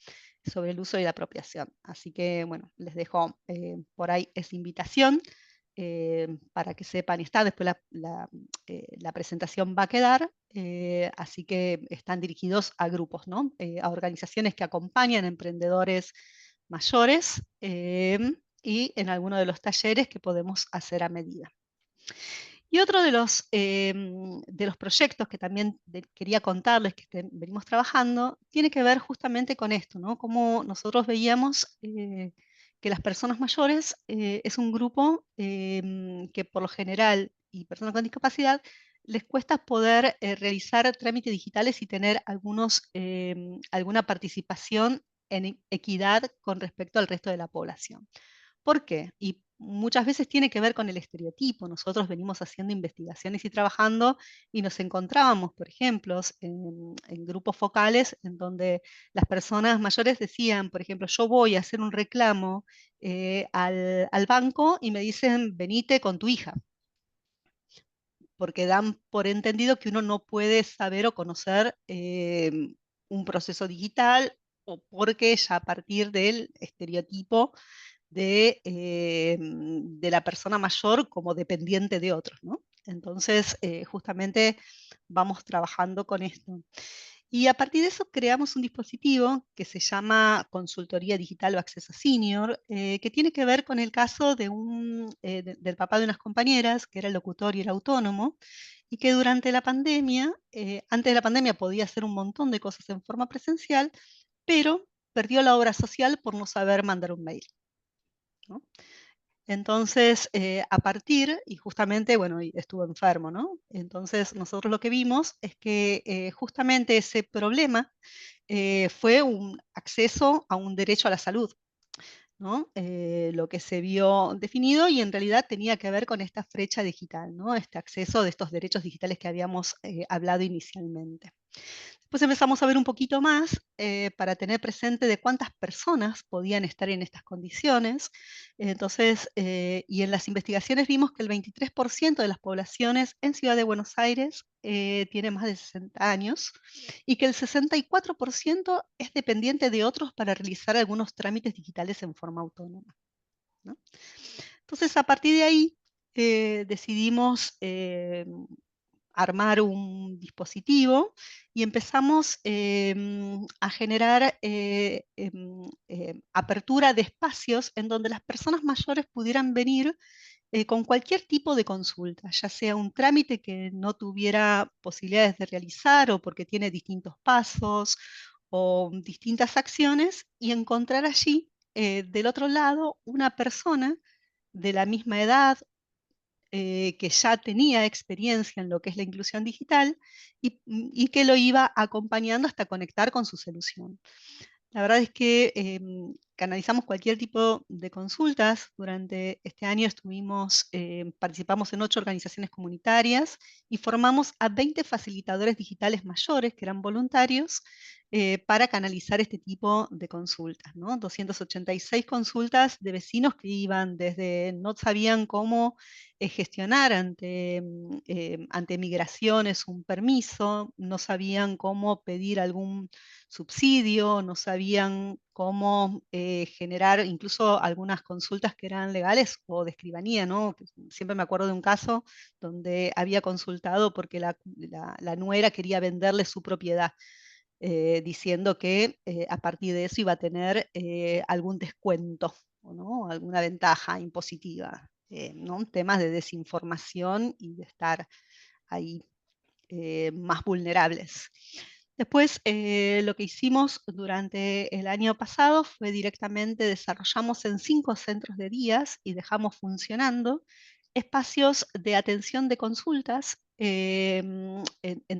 Sobre el uso y la apropiación. Así que, bueno, les dejo por ahí esa invitación para que sepan, y está, después la presentación va a quedar, así que están dirigidos a grupos, ¿no? A organizaciones que acompañan a emprendedores mayores y en alguno de los talleres que podemos hacer a medida. Y otro de los proyectos que también quería contarles que venimos trabajando tiene que ver justamente con esto, ¿no? Cómo nosotros veíamos que las personas mayores es un grupo que por lo general y personas con discapacidad les cuesta poder realizar trámites digitales y tener alguna participación en equidad con respecto al resto de la población. ¿Por qué? Y muchas veces tiene que ver con el estereotipo. Nosotros venimos haciendo investigaciones y trabajando y nos encontrábamos, por ejemplo, en grupos focales en donde las personas mayores decían, por ejemplo, yo voy a hacer un reclamo al banco y me dicen, venite con tu hija, porque dan por entendido que uno no puede saber o conocer un proceso digital o porque ya a partir del estereotipo de la persona mayor como dependiente de otros, ¿no? Entonces, justamente vamos trabajando con esto. Y a partir de eso creamos un dispositivo que se llama Consultoría Digital o Acceso Senior, que tiene que ver con el caso del papá de unas compañeras, que era el locutor y era autónomo, y que durante la pandemia, antes de la pandemia podía hacer un montón de cosas en forma presencial, pero perdió la obra social por no saber mandar un mail, ¿no? Entonces, a partir, y justamente, bueno, y estuvo enfermo, ¿no? Entonces, nosotros lo que vimos es que justamente ese problema fue un acceso a un derecho a la salud, ¿no? Lo que se vio definido y en realidad tenía que ver con esta brecha digital, ¿no? Este acceso de estos derechos digitales que habíamos hablado inicialmente. Después empezamos a ver un poquito más para tener presente de cuántas personas podían estar en estas condiciones. Entonces, y en las investigaciones vimos que el 23% de las poblaciones en Ciudad de Buenos Aires tiene más de 60 años y que el 64% es dependiente de otros para realizar algunos trámites digitales en forma autónoma, ¿no? Entonces, a partir de ahí, decidimos armar un dispositivo y empezamos a generar apertura de espacios en donde las personas mayores pudieran venir con cualquier tipo de consulta, ya sea un trámite que no tuviera posibilidades de realizar o porque tiene distintos pasos o distintas acciones, y encontrar allí, del otro lado, una persona de la misma edad, que ya tenía experiencia en lo que es la inclusión digital y que lo iba acompañando hasta conectar con su solución. La verdad es que canalizamos cualquier tipo de consultas. Durante este año participamos en 8 organizaciones comunitarias y formamos a 20 facilitadores digitales mayores, que eran voluntarios, para canalizar este tipo de consultas, ¿no? 286 consultas de vecinos que iban desde no sabían cómo gestionar ante migraciones un permiso, no sabían cómo pedir algún subsidio, no sabían cómo generar incluso algunas consultas que eran legales o de escribanía, ¿no? Siempre me acuerdo de un caso donde había consultado porque la nuera quería venderle su propiedad, diciendo que a partir de eso iba a tener algún descuento, ¿no? Alguna ventaja impositiva, ¿no? Temas de desinformación y de estar ahí más vulnerables. Después, lo que hicimos durante el año pasado fue directamente desarrollamos en 5 centros de días y dejamos funcionando espacios de atención de consultas en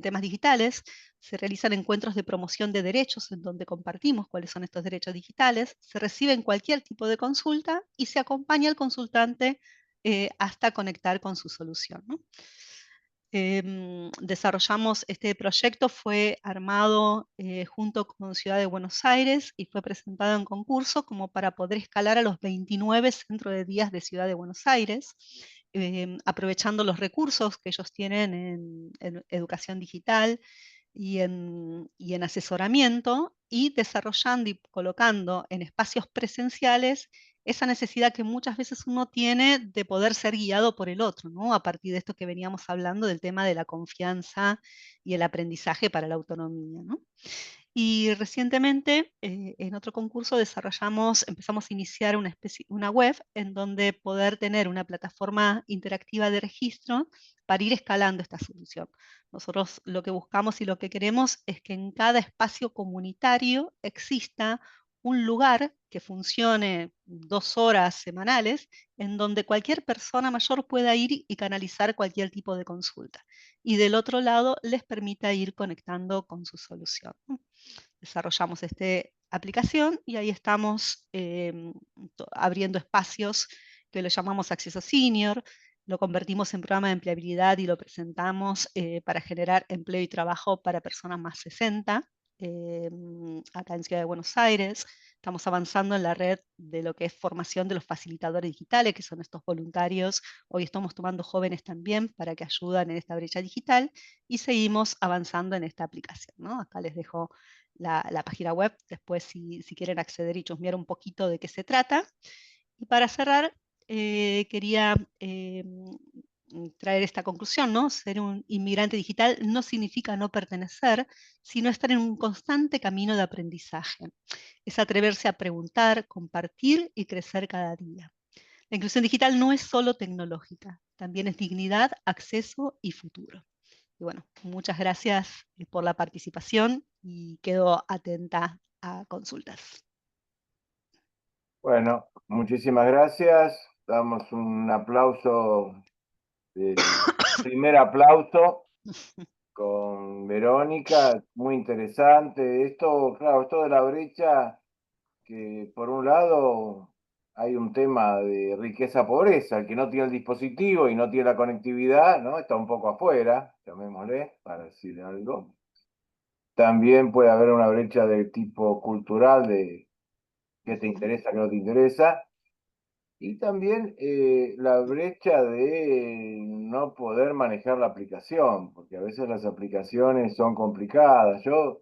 temas digitales. Se realizan encuentros de promoción de derechos en donde compartimos cuáles son estos derechos digitales, se reciben cualquier tipo de consulta y se acompaña al consultante hasta conectar con su solución, ¿no? Desarrollamos este proyecto, fue armado junto con Ciudad de Buenos Aires y fue presentado en concurso como para poder escalar a los 29 centros de días de Ciudad de Buenos Aires, aprovechando los recursos que ellos tienen en educación digital y en asesoramiento, y desarrollando y colocando en espacios presenciales esa necesidad que muchas veces uno tiene de poder ser guiado por el otro, ¿no? A partir de esto que veníamos hablando del tema de la confianza y el aprendizaje para la autonomía, ¿no? Y recientemente, en otro concurso empezamos a iniciar una web en donde poder tener una plataforma interactiva de registro para ir escalando esta solución. Nosotros lo que buscamos y lo que queremos es que en cada espacio comunitario exista un lugar que funcione 2 horas semanales, en donde cualquier persona mayor pueda ir y canalizar cualquier tipo de consulta. Y del otro lado les permita ir conectando con su solución, ¿no? Desarrollamos esta aplicación y ahí estamos abriendo espacios que lo llamamos Acceso Senior, lo convertimos en programa de empleabilidad y lo presentamos para generar empleo y trabajo para personas más 60, acá en Ciudad de Buenos Aires. Estamos avanzando en la red de lo que es formación de los facilitadores digitales, que son estos voluntarios. Hoy estamos tomando jóvenes también para que ayuden en esta brecha digital y seguimos avanzando en esta aplicación, ¿no? Acá les dejo la página web, después si quieren acceder y chusmear un poquito de qué se trata. Y para cerrar, quería traer esta conclusión, ¿no? Ser un inmigrante digital no significa no pertenecer, sino estar en un constante camino de aprendizaje. Es atreverse a preguntar, compartir y crecer cada día. La inclusión digital no es solo tecnológica, también es dignidad, acceso y futuro. Y bueno, muchas gracias por la participación y quedo atenta a consultas. Bueno, muchísimas gracias. Damos un aplauso, primer aplauso con Verónica, muy interesante. Esto, claro, esto de la brecha, que por un lado hay un tema de riqueza-pobreza, el que no tiene el dispositivo y no tiene la conectividad, ¿no? Está un poco afuera, llamémosle, para decirle algo. También puede haber una brecha de tipo cultural, de qué te interesa, qué no te interesa. Y también la brecha de no poder manejar la aplicación, porque a veces las aplicaciones son complicadas. Yo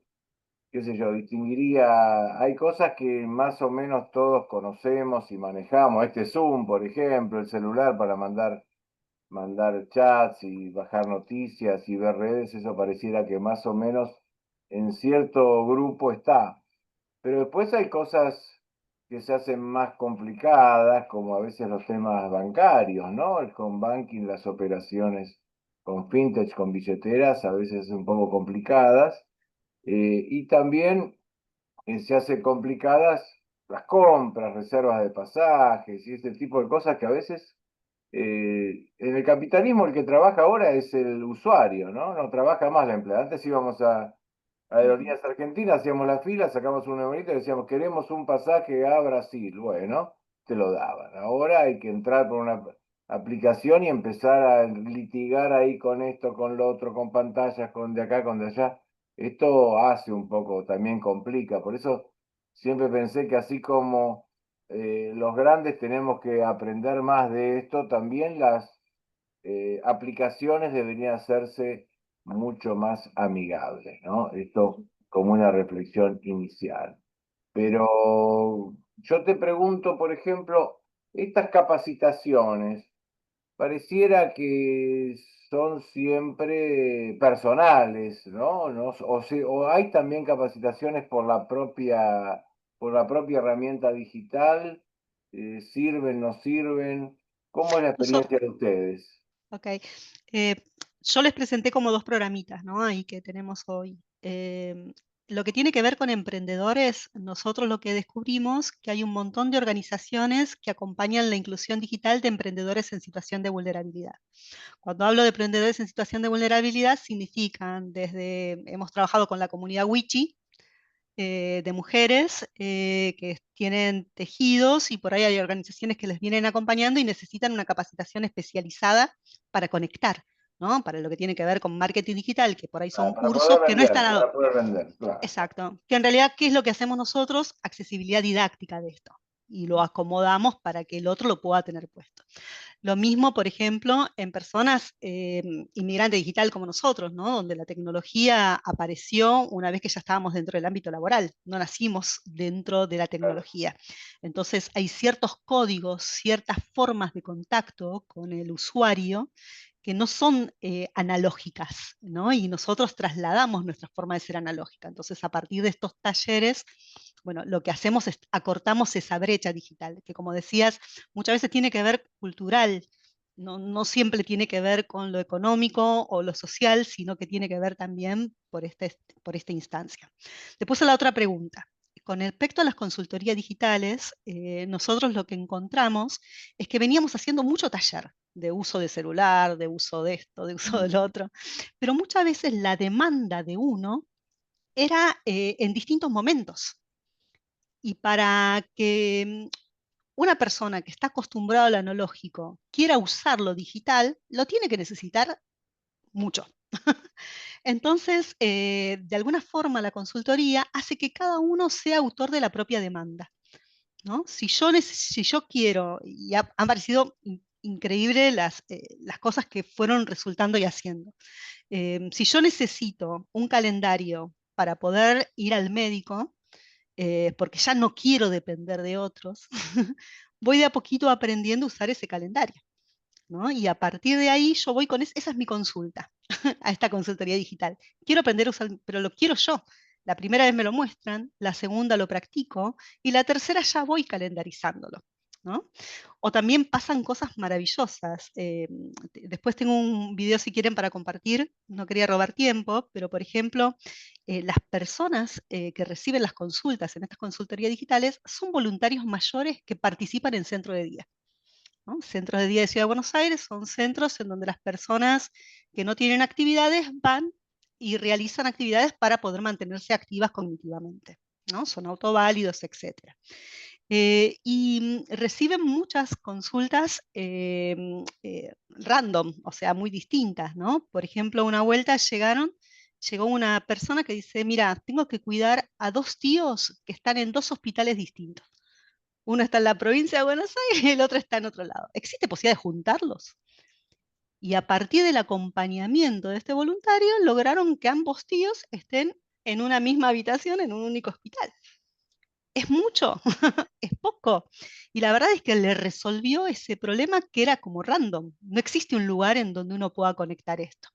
qué sé yo, distinguiría, hay cosas que más o menos todos conocemos y manejamos, este Zoom, por ejemplo, el celular para mandar chats y bajar noticias y ver redes, eso pareciera que más o menos en cierto grupo está. Pero después hay cosas que se hacen más complicadas, como a veces los temas bancarios, ¿no? El home banking, las operaciones con fintech, con billeteras, a veces un poco complicadas. Y también se hacen complicadas las compras, reservas de pasajes y ese tipo de cosas que a veces en el capitalismo el que trabaja ahora es el usuario, ¿no? No trabaja más la empleada. Antes íbamos a Aerolíneas Argentinas, hacíamos la fila, sacamos un numerito y decíamos, queremos un pasaje a Brasil. Bueno, te lo daban. Ahora hay que entrar por una aplicación y empezar a litigar ahí con esto, con lo otro, con pantallas, con de acá, con de allá. Esto hace un poco, también complica. Por eso siempre pensé que así como los grandes tenemos que aprender más de esto, también las aplicaciones deberían hacerse mucho más amigables, ¿no? Esto como una reflexión inicial. Pero yo te pregunto, por ejemplo, estas capacitaciones, pareciera que son siempre personales, ¿no? O hay también capacitaciones por la propia herramienta digital, sirven, no sirven. ¿Cómo es la Nosotros, experiencia de ustedes? ok. Eh, yo les presenté como dos programitas, ¿no? Ahí que tenemos hoy. Lo que tiene que ver con emprendedores, nosotros lo que descubrimos que hay un montón de organizaciones que acompañan la inclusión digital de emprendedores en situación de vulnerabilidad. Cuando hablo de emprendedores en situación de vulnerabilidad, significan hemos trabajado con la comunidad Wichi, de mujeres que tienen tejidos y por ahí hay organizaciones que les vienen acompañando y necesitan una capacitación especializada para conectar, ¿no? Para lo que tiene que ver con marketing digital, que por ahí son Para poder cursos que no vender, están... para poder vender, claro. Exacto. Que en realidad, ¿qué es lo que hacemos nosotros? Accesibilidad didáctica de esto. Y lo acomodamos para que el otro lo pueda tener puesto. Lo mismo, por ejemplo, en personas inmigrantes digital como nosotros, ¿no? Donde la tecnología apareció una vez que ya estábamos dentro del ámbito laboral, no nacimos dentro de la tecnología. Entonces hay ciertos códigos, ciertas formas de contacto con el usuario que no son analógicas, ¿no? Y nosotros trasladamos nuestra forma de ser analógica. Entonces, a partir de estos talleres, bueno, lo que hacemos es acortamos esa brecha digital, que como decías, muchas veces tiene que ver cultural, no siempre tiene que ver con lo económico o lo social, sino que tiene que ver también por esta instancia. Después a la otra pregunta. Con respecto a las consultorías digitales, nosotros lo que encontramos es que veníamos haciendo mucho taller de uso de celular, de uso de esto, de uso del otro, pero muchas veces la demanda de uno era en distintos momentos. Y para que una persona que está acostumbrada al analógico quiera usar lo digital, lo tiene que necesitar mucho. Entonces, de alguna forma, la consultoría hace que cada uno sea autor de la propia demanda, ¿no? Si yo quiero, y han parecido increíbles las cosas que fueron resultando y haciendo. Si yo necesito un calendario para poder ir al médico, porque ya no quiero depender de otros, voy de a poquito aprendiendo a usar ese calendario, ¿no? Y a partir de ahí yo voy esa es mi consulta, a esta consultoría digital. Quiero aprender a usar, pero lo quiero yo. La primera vez me lo muestran, la segunda lo practico y la tercera ya voy calendarizándolo, ¿no? O también pasan cosas maravillosas. Después tengo un video si quieren para compartir, no quería robar tiempo, pero por ejemplo, las personas que reciben las consultas en estas consultorías digitales son voluntarios mayores que participan en centro de día, ¿no? Centros de día de Ciudad de Buenos Aires son centros en donde las personas que no tienen actividades van y realizan actividades para poder mantenerse activas cognitivamente, ¿no? Son autoválidos, etc. Y reciben muchas consultas random, o sea, muy distintas, ¿no? Por ejemplo, una vuelta llegó una persona que dice, mira, tengo que cuidar a dos tíos que están en dos hospitales distintos. Uno está en la provincia de Buenos Aires y el otro está en otro lado. ¿Existe posibilidad de juntarlos? Y a partir del acompañamiento de este voluntario, lograron que ambos tíos estén en una misma habitación en un único hospital. ¿Es mucho? ¿Es poco? Y la verdad es que le resolvió ese problema que era como random. No existe un lugar en donde uno pueda conectar esto.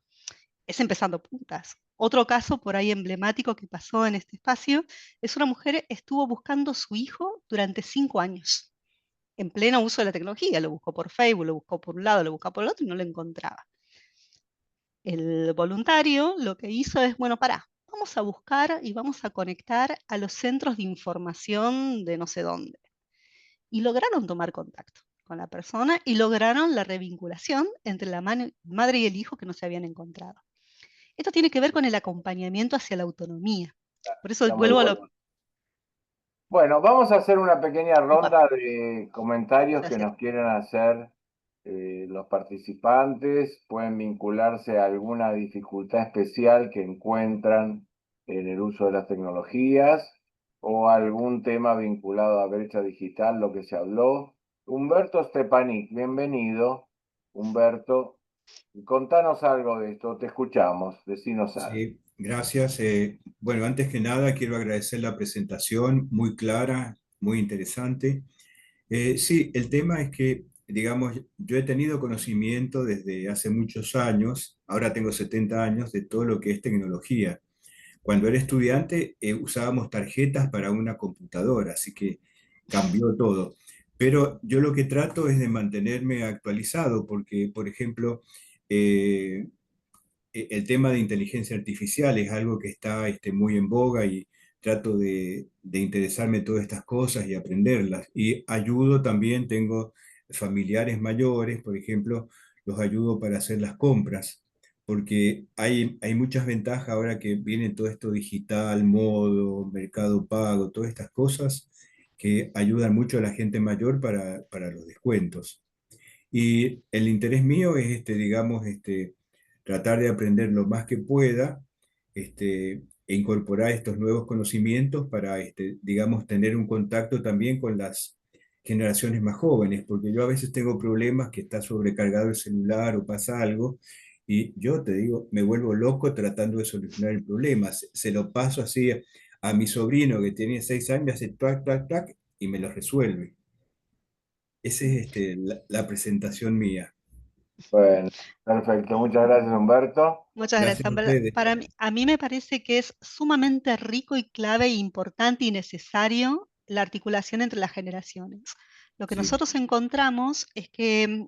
Es empezando puntas. Otro caso por ahí emblemático que pasó en este espacio es una mujer que estuvo buscando a su hijo durante 5 años, en pleno uso de la tecnología. Lo buscó por Facebook, lo buscó por un lado, lo buscó por el otro y no lo encontraba. El voluntario lo que hizo es, bueno, pará, vamos a buscar y vamos a conectar a los centros de información de no sé dónde. Y lograron tomar contacto con la persona y lograron la revinculación entre la madre y el hijo que no se habían encontrado. Esto tiene que ver con el acompañamiento hacia la autonomía. Por eso Está muy vuelvo a lo... bueno. Bueno, vamos a hacer una pequeña Upa, ronda de comentarios que gracias. nos quieren hacer los participantes. Pueden vincularse a alguna dificultad especial que encuentran en el uso de las tecnologías o algún tema vinculado a brecha digital, lo que se habló. Humberto Stepanik, bienvenido. Humberto, contanos algo de esto, te escuchamos, decinos algo. Sí, gracias. Bueno, antes que nada quiero agradecer la presentación, muy clara, muy interesante. Sí, el tema es que, digamos, yo he tenido conocimiento desde hace muchos años, ahora tengo 70 años, de todo lo que es tecnología. Cuando era estudiante usábamos tarjetas para una computadora, así que cambió todo. Pero yo lo que trato es de mantenerme actualizado, porque, por ejemplo, eh, el tema de inteligencia artificial es algo que está muy en boga y trato de interesarme en todas estas cosas y aprenderlas. Y ayudo también, tengo familiares mayores, por ejemplo, los ayudo para hacer las compras, porque hay muchas ventajas ahora que viene todo esto digital, modo, mercado pago, todas estas cosas que ayudan mucho a la gente mayor para los descuentos. Y el interés mío es, digamos, tratar de aprender lo más que pueda, e incorporar estos nuevos conocimientos para, digamos, tener un contacto también con las generaciones más jóvenes, porque yo a veces tengo problemas que está sobrecargado el celular o pasa algo, y yo te digo, me vuelvo loco tratando de solucionar el problema. Se lo paso así a mi sobrino que tiene 6 años, hace tac, tac, tac, y me lo resuelve. Esa es la presentación mía. Bueno, perfecto, muchas gracias Humberto. Muchas Gracias a gracias. ustedes. Para mí, a mí me parece que es sumamente rico y clave, e importante y necesario la articulación entre las generaciones. Lo que Sí, nosotros encontramos es que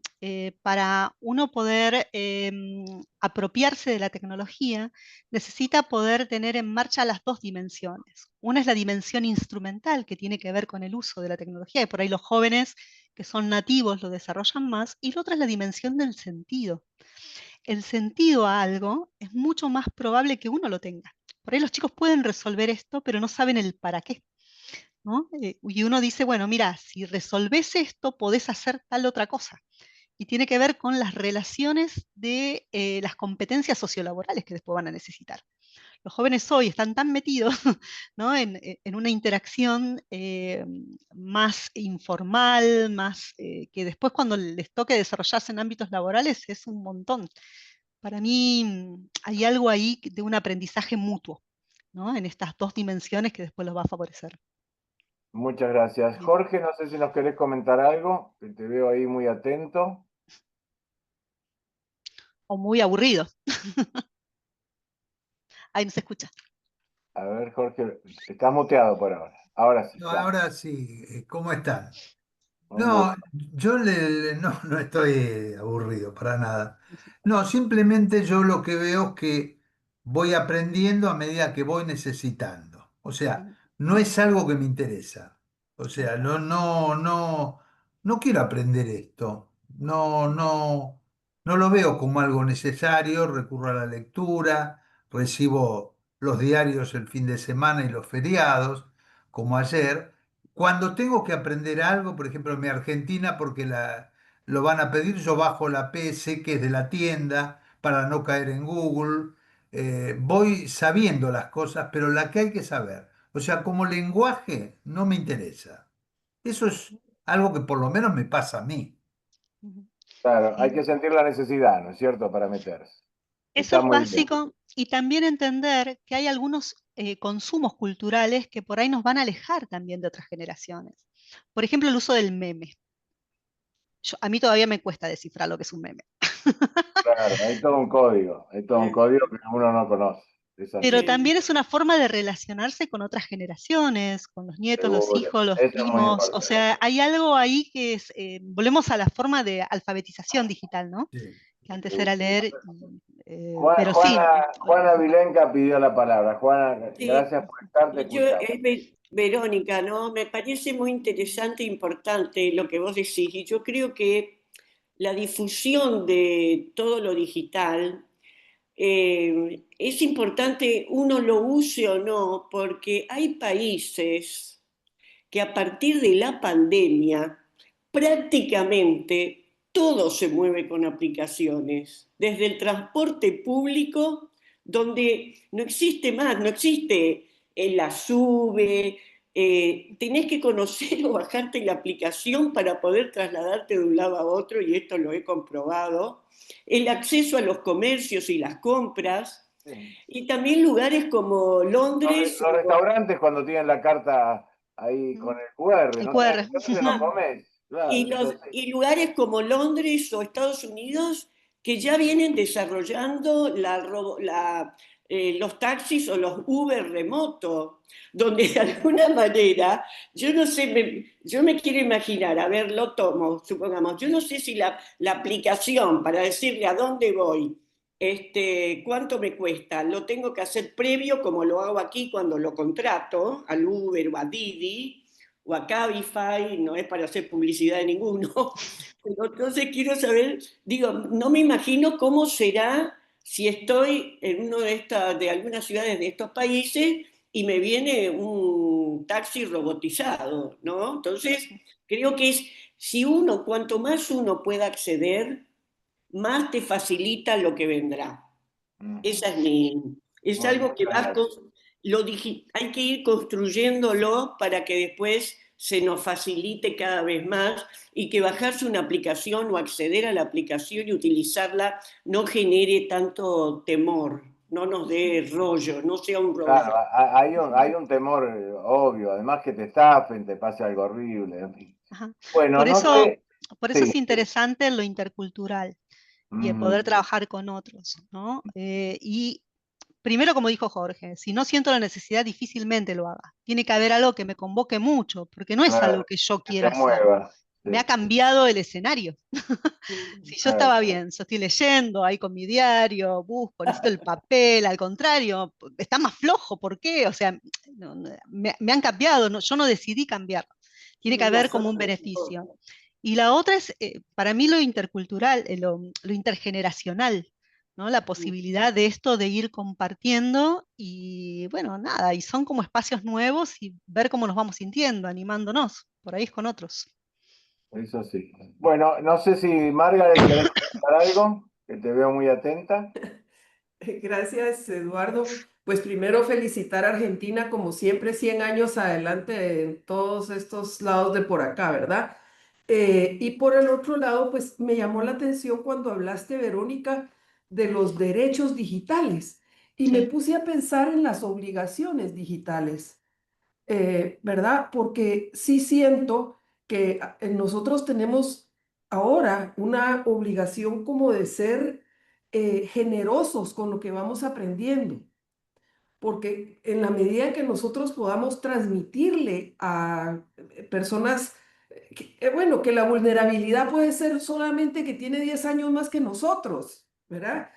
para uno poder apropiarse de la tecnología, necesita poder tener en marcha las dos dimensiones. Una es la dimensión instrumental, que tiene que ver con el uso de la tecnología, y por ahí los jóvenes que son nativos lo desarrollan más, y la otra es la dimensión del sentido. El sentido a algo es mucho más probable que uno lo tenga. Por ahí los chicos pueden resolver esto, pero no saben el para qué, ¿no? Y uno dice, bueno, mira, si resolves esto, podés hacer tal otra cosa. Y tiene que ver con las relaciones de las competencias sociolaborales que después van a necesitar. Los jóvenes hoy están tan metidos, ¿no? en una interacción más informal, más que después cuando les toque desarrollarse en ámbitos laborales es un montón. Para mí hay algo ahí de un aprendizaje mutuo, ¿no? En estas dos dimensiones que después los va a favorecer. Muchas gracias. Bien. Jorge, no sé si nos querés comentar algo, que te veo ahí muy atento. O muy aburrido. Ahí no se escucha. A ver, Jorge, estás muteado por ahora. Ahora sí, No, ya. ahora sí, ¿cómo están? Un No, gusto. yo no estoy aburrido para nada. No, simplemente yo lo que veo es que voy aprendiendo a medida que voy necesitando. O sea, Ujú, no es algo que me interesa. O sea, ujú, no quiero aprender esto. No lo veo como algo necesario. Recurro a la lectura, recibo los diarios el fin de semana y los feriados, como ayer. Cuando tengo que aprender algo, por ejemplo, en mi Argentina, porque lo van a pedir, yo bajo la PC que es de la tienda para no caer en Google. Voy sabiendo las cosas, pero la que hay que saber. O sea, como lenguaje no me interesa. Eso es algo que por lo menos me pasa a mí. ujú. Claro, hay Sí, que sentir la necesidad, ¿no es cierto?, para meterse. Eso Está es muy bien. básico, y también entender que hay algunos consumos culturales que por ahí nos van a alejar también de otras generaciones. Por ejemplo, el uso del meme. A mí todavía me cuesta descifrar lo que es un meme. Claro, hay todo un código, hay todo un código que uno no conoce. Es Pero así, también es una forma de relacionarse con otras generaciones, con los nietos, los seguro. hijos, los Eso es muy primos. O importante. sea, hay algo ahí que es, volvemos a la forma de alfabetización digital, ¿no? Sí. Que antes era leer, pero sí. Juana Vilenca pidió la palabra. Juana, Sí, gracias por estar, te yo, escuchamos. Verónica, ¿no? Me parece muy interesante e importante lo que vos decís, y yo creo que la difusión de todo lo digital es importante, uno lo use o no, porque hay países que a partir de la pandemia prácticamente todo se mueve con aplicaciones, desde el transporte público, donde no existe más, no existe la SUBE, tenés que conocer o bajarte la aplicación para poder trasladarte de un lado a otro, y esto lo he comprobado, el acceso a los comercios y las compras, Sí. y también lugares como Londres. Los restaurantes cuando tienen la carta ahí con el QR, El no QR. entonces no comes. Claro, entonces, Y lugares como Londres o Estados Unidos que ya vienen desarrollando los taxis o los Uber remoto, donde de alguna manera, yo no sé, yo me quiero imaginar, a ver, lo tomo, supongamos, yo no sé si la aplicación para decirle a dónde voy, cuánto me cuesta, lo tengo que hacer previo, como lo hago aquí cuando lo contrato, al Uber o a Didi, o a Cabify, no es para hacer publicidad de ninguno, pero entonces quiero saber, digo, no me imagino cómo será si estoy en uno de algunas ciudades de estos países y me viene un taxi robotizado, ¿no? Entonces, creo que si uno, cuanto más uno pueda acceder, más te facilita lo que vendrá. Esa es es muy algo que bien. hay que ir construyéndolo para que después se nos facilite cada vez más y que bajarse una aplicación o acceder a la aplicación y utilizarla no genere tanto temor, no nos dé rollo, no sea un rollo. Claro, hay un temor obvio, además que te estafen, te pase algo horrible, en fin. Ajá. Bueno, Por no eso, sé. por eso es Sí. interesante lo intercultural y el poder trabajar con otros, ¿no? Y primero, como dijo Jorge, si no siento la necesidad, difícilmente lo haga. Tiene que haber algo que me convoque mucho, porque no es algo Claro, que yo que quiero te hacer. mueva. Me ha Sí, cambiado el escenario. Si yo claro. estaba bien, yo estoy leyendo ahí con mi diario, busco, necesito el papel, al contrario, está más flojo, ¿por qué? O sea, me han cambiado, yo no decidí cambiar. Tiene que haber como un beneficio. Y la otra es, para mí, lo intercultural, lo intergeneracional, ¿no? La posibilidad de esto de ir compartiendo y, bueno, nada, y son como espacios nuevos y ver cómo nos vamos sintiendo, animándonos, por ahí es con otros. Eso sí. Bueno, no sé si Margaret querés comentar algo, que te veo muy atenta. Gracias, Eduardo. Pues primero felicitar a Argentina, como siempre, 100 años adelante en todos estos lados de por acá, ¿verdad? Y por el otro lado, pues me llamó la atención cuando hablaste, Verónica, de los derechos digitales y me Sí. puse a pensar en las obligaciones digitales, ¿verdad? Porque sí siento que nosotros tenemos ahora una obligación como de ser generosos con lo que vamos aprendiendo, porque en la medida en que nosotros podamos transmitirle a personas, bueno, que la vulnerabilidad puede ser solamente que tiene 10 años más que nosotros, ¿verdad?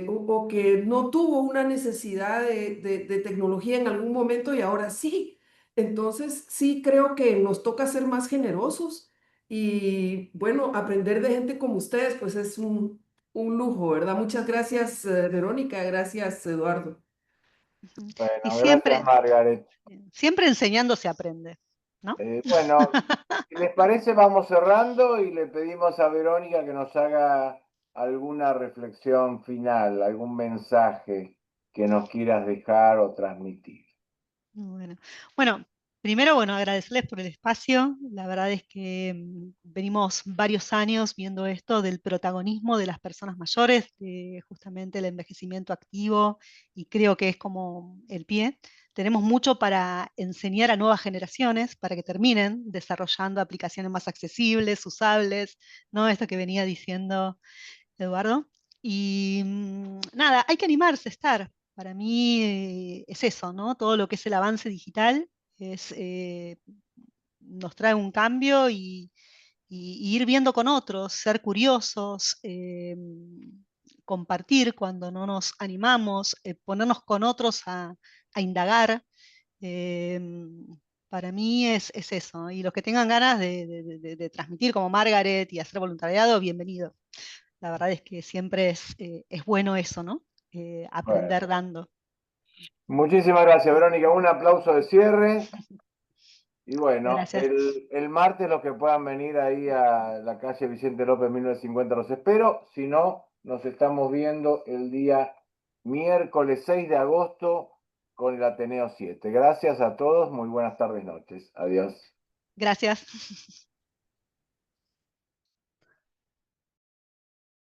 O que no tuvo una necesidad de tecnología en algún momento y ahora sí. Entonces, sí creo que nos toca ser más generosos y, bueno, aprender de gente como ustedes, pues es un lujo, ¿verdad? Muchas gracias, Verónica, gracias, Eduardo. Ujú. Y Bueno, gracias siempre, Margaret. siempre enseñando se aprende, ¿no? Bueno, si les parece, vamos cerrando y le pedimos a Verónica que nos haga alguna reflexión final, algún mensaje que nos quieras dejar o transmitir. Bueno, bueno, Primero, bueno, agradecerles por el espacio. La verdad es que venimos varios años viendo esto del protagonismo de las personas mayores, de justamente el envejecimiento activo, y creo que es como el pie. Tenemos mucho para enseñar a nuevas generaciones para que terminen desarrollando aplicaciones más accesibles, usables, ¿no? Esto que venía diciendo Eduardo. Y nada, hay que animarse a estar. Para mí es eso, ¿no? Todo lo que es el avance digital es, nos trae un cambio y ir viendo con otros, ser curiosos, compartir cuando no nos animamos, ponernos con otros a indagar. eh, para mí es eso. Y los que tengan ganas de transmitir como Margaret y hacer voluntariado, bienvenido. La verdad es que siempre es bueno eso, ¿no? Bueno, Aprender dando. muchísimas gracias, Verónica. Un aplauso de cierre. Y bueno, Gracias. el martes los que puedan venir ahí a la calle Vicente López 1950 los espero. Si no, nos estamos viendo el día miércoles 6 de agosto con el Ateneo 7. Gracias a todos, muy buenas tardes, noches. Adiós. Gracias.